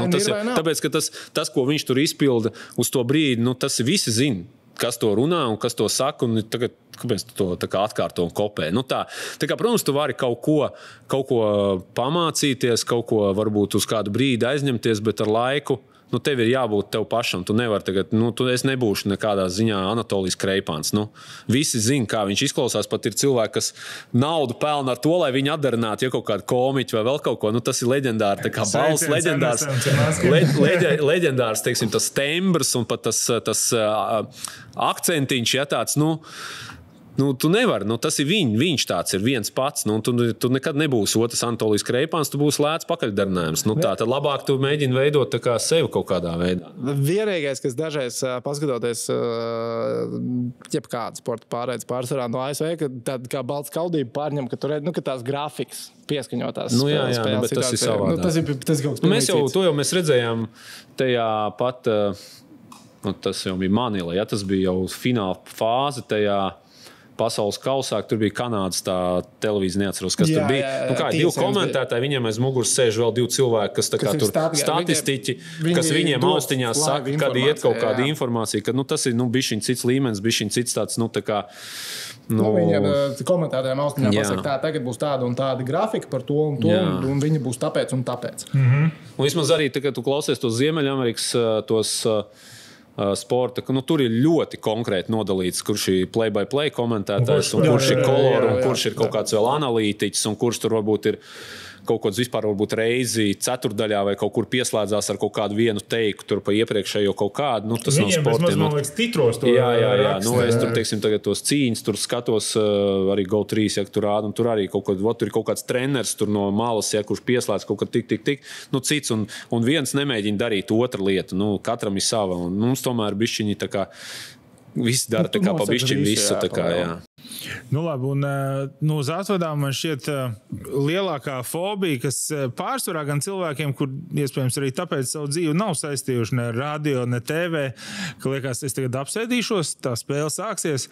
Tāpēc, ka tas, ko viņš tur izpilda uz to brīdi, tas visi zina. Kas to runā un kas to saka, un tagad, kāpēc tu to tā kā atkārto un kopē. Tā kā, protams, tu vari kaut ko pamācīties, kaut ko varbūt uz kādu brīdi aizņemties, bet ar laiku Nu, tev ir jābūt tev pašam. Tu nevari tagad, es nebūšu nekādā ziņā Anatolijas Kreipāns. Visi zina, kā viņš izklausās. Pat ir cilvēki, kas naudu pelna ar to, lai viņi atdarinātu kaut kādu komiķu vai vēl kaut ko. Tas ir leģendārs, tā kā balss leģendārs, teiksim, tas tembrs un pat tas akcentiņš, ja tāds, tu nevari, tas ir viņš tāds ir viens pats, tu nekad nebūsi otrs Anatolijas Kreipāns, tu būsi lēts pakaļdarinājums. Tad labāk tu mēģini veidot tā kā sevi kaut kādā veidā. Vienīgais, kas dažreiz paskatoties jebkādu sporta pārēdes pārsvarā no ASV, ka tāda kā balts kaldība pārņem, ka tur ka tās grafikas pieskaņotās spēles. Bet tas ir savādāk. Tas ir kaut kas mēs redzējām tajā pat, tas jau bija Manila, tas bija jau fināla fāze tajā pasaules kausā, tur bija Kanādas tā televīzija, neatceros, kas tur bija. Divi komentētāji, viņiem aiz muguras sēž vēl divi cilvēki, kas tā kā tur statistiķi, kas viņiem austiņās saka, kad iet kaut kāda informācija, ka tas ir bišķiņ cits līmenis, bišķiņ cits tāds, tā kā... Viņiem komentētājiem austiņā pasaka, tagad būs tāda un tāda grafika par to un to, un viņi būs tāpēc un tāpēc. Un vismaz arī, kad tu klausies tos Ziemeļamerikas, tos... sporta, tur ir ļoti konkrēti nodalīts, kurš ir play-by-play komentētājs, un kurš ir kolor, un kurš ir kaut kāds vēl analītiķis, un kurš tur varbūt ir kaut kāds vispār varbūt reizi ceturdaļā vai kaut kur pieslēdzās ar kaut kādu vienu teiku tur pa iepriekšējo kaut kādu. Tas viņiem nav sportiem. Man liekas, titros to Es tur, teiksim, tagad tos cīņas, tur skatos arī GO3, ja tur rāda, un tur arī tur ir kaut kāds treneris tur no malas, ja kurš pieslēdz kaut kā tik. Cits, un viens nemēģina darīt otru lietu. Katram ir sava, un mums tomēr bišķiņi tā kā visi dara tā kā pa bišķiņu visu, tā kā, jā. Labi, un uz atvedām man šķiet lielākā fobija, kas pārsvarā gan cilvēkiem, kur iespējams arī tāpēc savu dzīvi nav saistījuši ne radio, ne TV, ka liekas, es tagad apsēdīšos, tā spēle sāksies,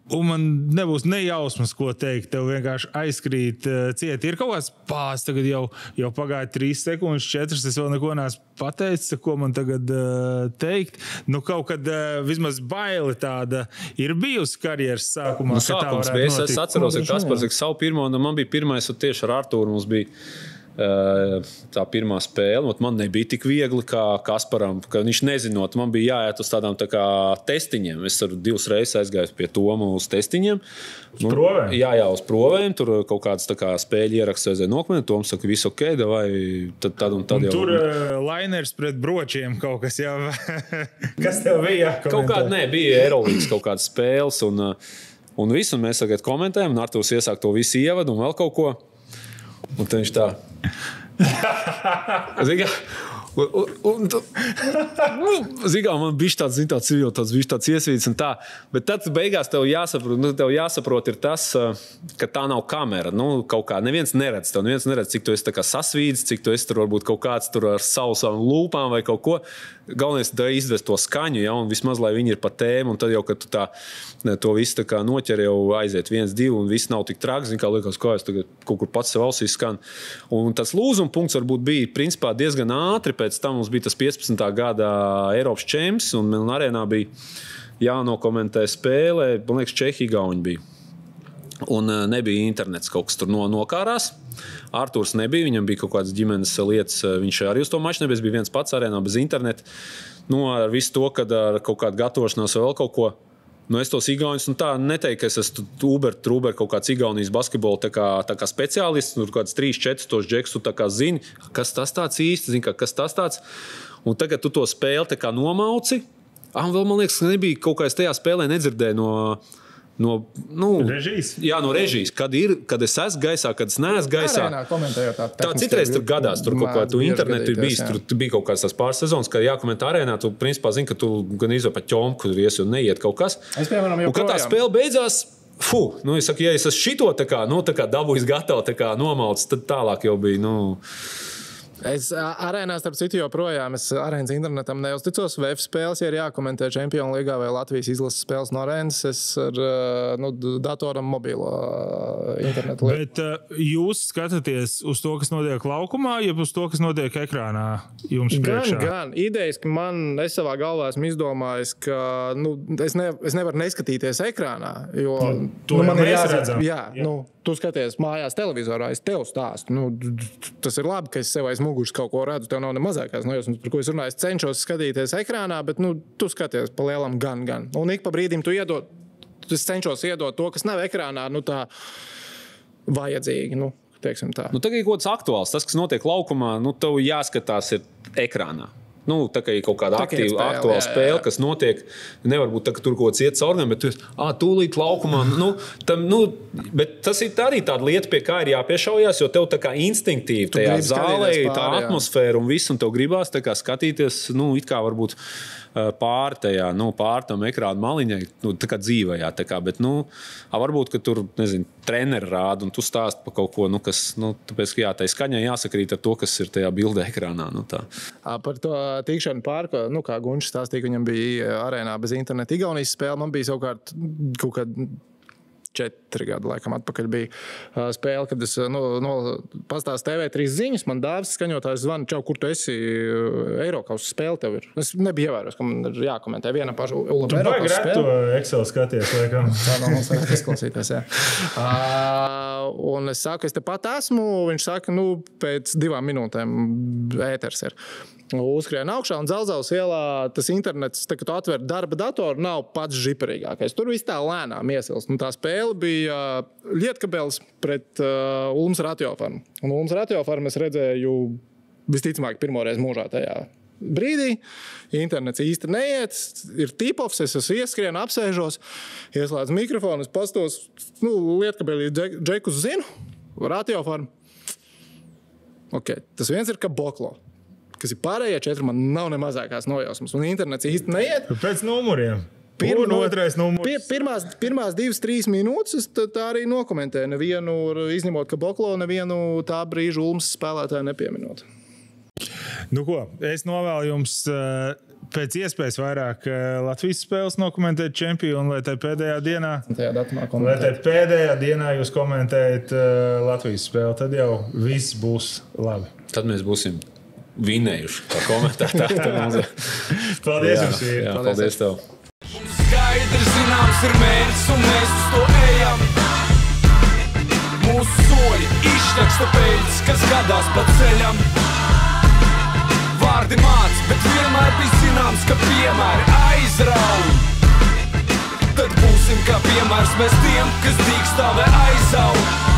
un man nebūs nejausmas, ko teikt. Tev vienkārši aizkrīt cieti. Ir kaut kāds pās, tagad jau pagāja 3 sekundes, 4, es vēl neko neesmu pateicis, ko man tagad teikt. Kaut kad vismaz baili tāda ir bijusi karjeras sākumā. Sākums bija, es atceros, ka Kaspars savu pirmo, man bija pirmais, tieši ar Artūru mums bija tā pirmā spēle. Man nebija tik viegli kā Kasparam, ka viņš nezinot, man bija jāiet uz tādām tā kā testiņiem. Es 2 reizes aizgāju pie Tomu uz testiņiem. Uz provēm? Jā, uz provēm. Tur kaut kāds tā kā spēļu ieraksts aizēja nokmenēt. Toms saka, visu ok, vai tad un tad un jau. Tur lainers pret bročiem kaut kas jau. Kas tev bija jākomentē? Kaut kāda, bija Eurolīgas kaut kādas spēles un visu, un mēs tagad komentējam, un Artūrs iesāk to visu ievadu un vēl kaut ko. Un tad viņš tā. Zigā, man bija tāds iesvīts un tā. Bet tad beigās tev jāsaprot ir tas, ka tā nav kamera. Kaut kā neviens neredz tev. Neviens neredz, cik tu esi tā kā sasvīdis, cik tu esi tur varbūt kaut kāds tur ar savām lūpām vai kaut ko. Galvenais ir izvest to skaņu, ja, un vismaz, lai viņi ir pa tēmu, un tad jau, kad tu to visu tā kā noķer, jau aiziet 1, 2, un viss nav tik traks, kā liekas, kā es tagad kaut kur pats sev ausīs skan. Un tas lūzuma punkts varbūt bija principā diezgan ātri, pēc tam mums bija tas 15. gada Eiropas čemps, un man arēnā bija jānokomentē spēlē, man liekas, Čehija-Gauņi bija. Un nebija internets, kaut kas tur nokārās. Artūrs nebija, viņam bija kaut kādas ģimenes lietas, viņš arī uz to maču nebija, bija viens pats arēnā bez interneta. Ar visu to, kad ar kaut kādu gatavošanos vēl kaut ko, es tos igauņus, tā neteiktu, ka es esmu trūber kaut kāds Igaunijas basketbola tā kā speciālists, tur kāds 3-4 tos džeks, tu tā kā zini, kas tas tāds īsti, zini, kas tas tāds. Un tagad tu to spēli tā kā nomauci. Vēl man liekas, ka nebija kaut kā es tajā spēlē nedzirdēju no režijas? Jā, no režijas. Kad es esmu gaisā, kad es neesmu gaisā. Arēnā komentējot tā citreiz tur gadās, tur kaut kā tu internetu ir bijis, tur bija kaut kāds tās pāris sezonas, kad jākomentē arēnā, tu principā zini, ka tu gan izvēl pa ķomu, kur ies un neiet kaut kas. Es, piemēram, un kad tā spēle beidzās, es saku, ja es esmu šito tā kā dabūjis gatavu, tā kā nomalcis, tad tālāk jau bija, Es arēnā, starp citu, joprojām arēnas internetam neuzticos. VF spēles, ja ir jākomentē Čempionu līgā vai Latvijas izlases spēles no arēnas, es ar datoram mobilo internetu lietu. Bet jūs skatāties uz to, kas notiek laukumā, jeb uz to, kas notiek ekrānā jums priekšā? Gan. Idejas, ka es savā galvā esmu izdomājis, ka es nevaru neskatīties ekrānā, jo to man ir mēs redzam. Jā. tu skaties mājās televizorā, es tev stāstu. Nu, tas ir labi, ka es sev aiz muguras kaut ko redzu, tev nav ne mazākās nojausmas, par ko es runāju. Es cenšos skatīties ekrānā, bet tu skaties pa lielam gan. Un ik pa brīdim es cenšos iedot to, kas nav ekrānā, tā vajadzīgi, teiksim tā. Tagad ir kaut kas aktuāls, tas, kas notiek laukumā, tev jāskatās ir ekrānā. Tā kā ir kaut kāda aktuāla spēle, kas notiek, nevar būt tā, ka tur kaut kāds iet caurgam, bet tu tūlīt laukumā. Bet tas ir arī tāda lieta, pie kā ir jāpiešaujās, jo tev tā kā instinktīvi tajā zālē ir tā atmosfēra un viss, un tev gribās tā kā skatīties, it kā varbūt pār tam ekrāna maliņai, tā kā dzīvajā. Bet, varbūt, ka tur, treneri rāda un tu stāst par kaut ko, kas, tāpēc, ka tai skaņai jāsakrīt ar to, kas ir tajā bildē ekrānā. Par to tikšanu pārko, kā Gunčs stāstīja, ka viņam bija arēnā bez interneta Igaunijas spēle, man bija savukārt kaut kāda 4 gadu laikam atpakaļ bija spēle, kad es pastāstu TV3 ziņas, man dāvis skaņotājs zvana, čau, kur tu esi, Eirokausa spēle tev ir. Es nebiju ievērojis, ka man ir jākomentē viena paša Eirokausa spēle. Tu baigi retu Excel skaties, laikam. Tā nav mums izklausīties, jā. Un es saku, es tepat esmu, viņš saka, pēc 2 minūtēm ēters ir. Uzskrien augšā un Dzelzavas ielā tas internets, kad tu atver darba datoru, nav pats žiparīgākais. Tur viss tā lēnām iesilst. Tā spēle bija Lietkabelis pret Ulmas ratiofarmu. Un Ulmas ratiofarmu es redzēju visticamāk pirmoreiz mūžā tajā brīdī. Internets īsti neiet, ir tip-offs, es ieskrienu, apsēžos, ieslēdzu mikrofonu, es pastos, Lietkabelī džekus zinu, ratiofarmu. Ok, tas viens ir Kaboklo. Kas ir pārējie 4, man nav ne mazākās nojausmas. Un internets īsti neiet. Pēc numuriem. Otrais numurs. Pirmās 2-3 minūtes es tā arī nokomentēju. Nevienu, izņemot Kaboklo, nevienu tā brīža Ulmas spēlētāju nepieminot. Es novēlu jums pēc iespējas vairāk Latvijas spēles nokomentēt čempionu, lai tai pēdējā dienā jūs komentējat Latvijas spēli. Tad jau viss būs labi. Tad mēs būsim vinējuši, kā komentētāji. Paldies jums! Paldies tev! Skaidrs zināms ir mērķis un mēs uz to ejam. Mūsu soļi izšķaksta peļķis, kas gadās pa ceļam. Vārdi māc, bet vienmēr bija zināms, ka piemēri aizrauj. Tad būsim kā piemērs mēs tiem, kas dīkstāvē aizaug.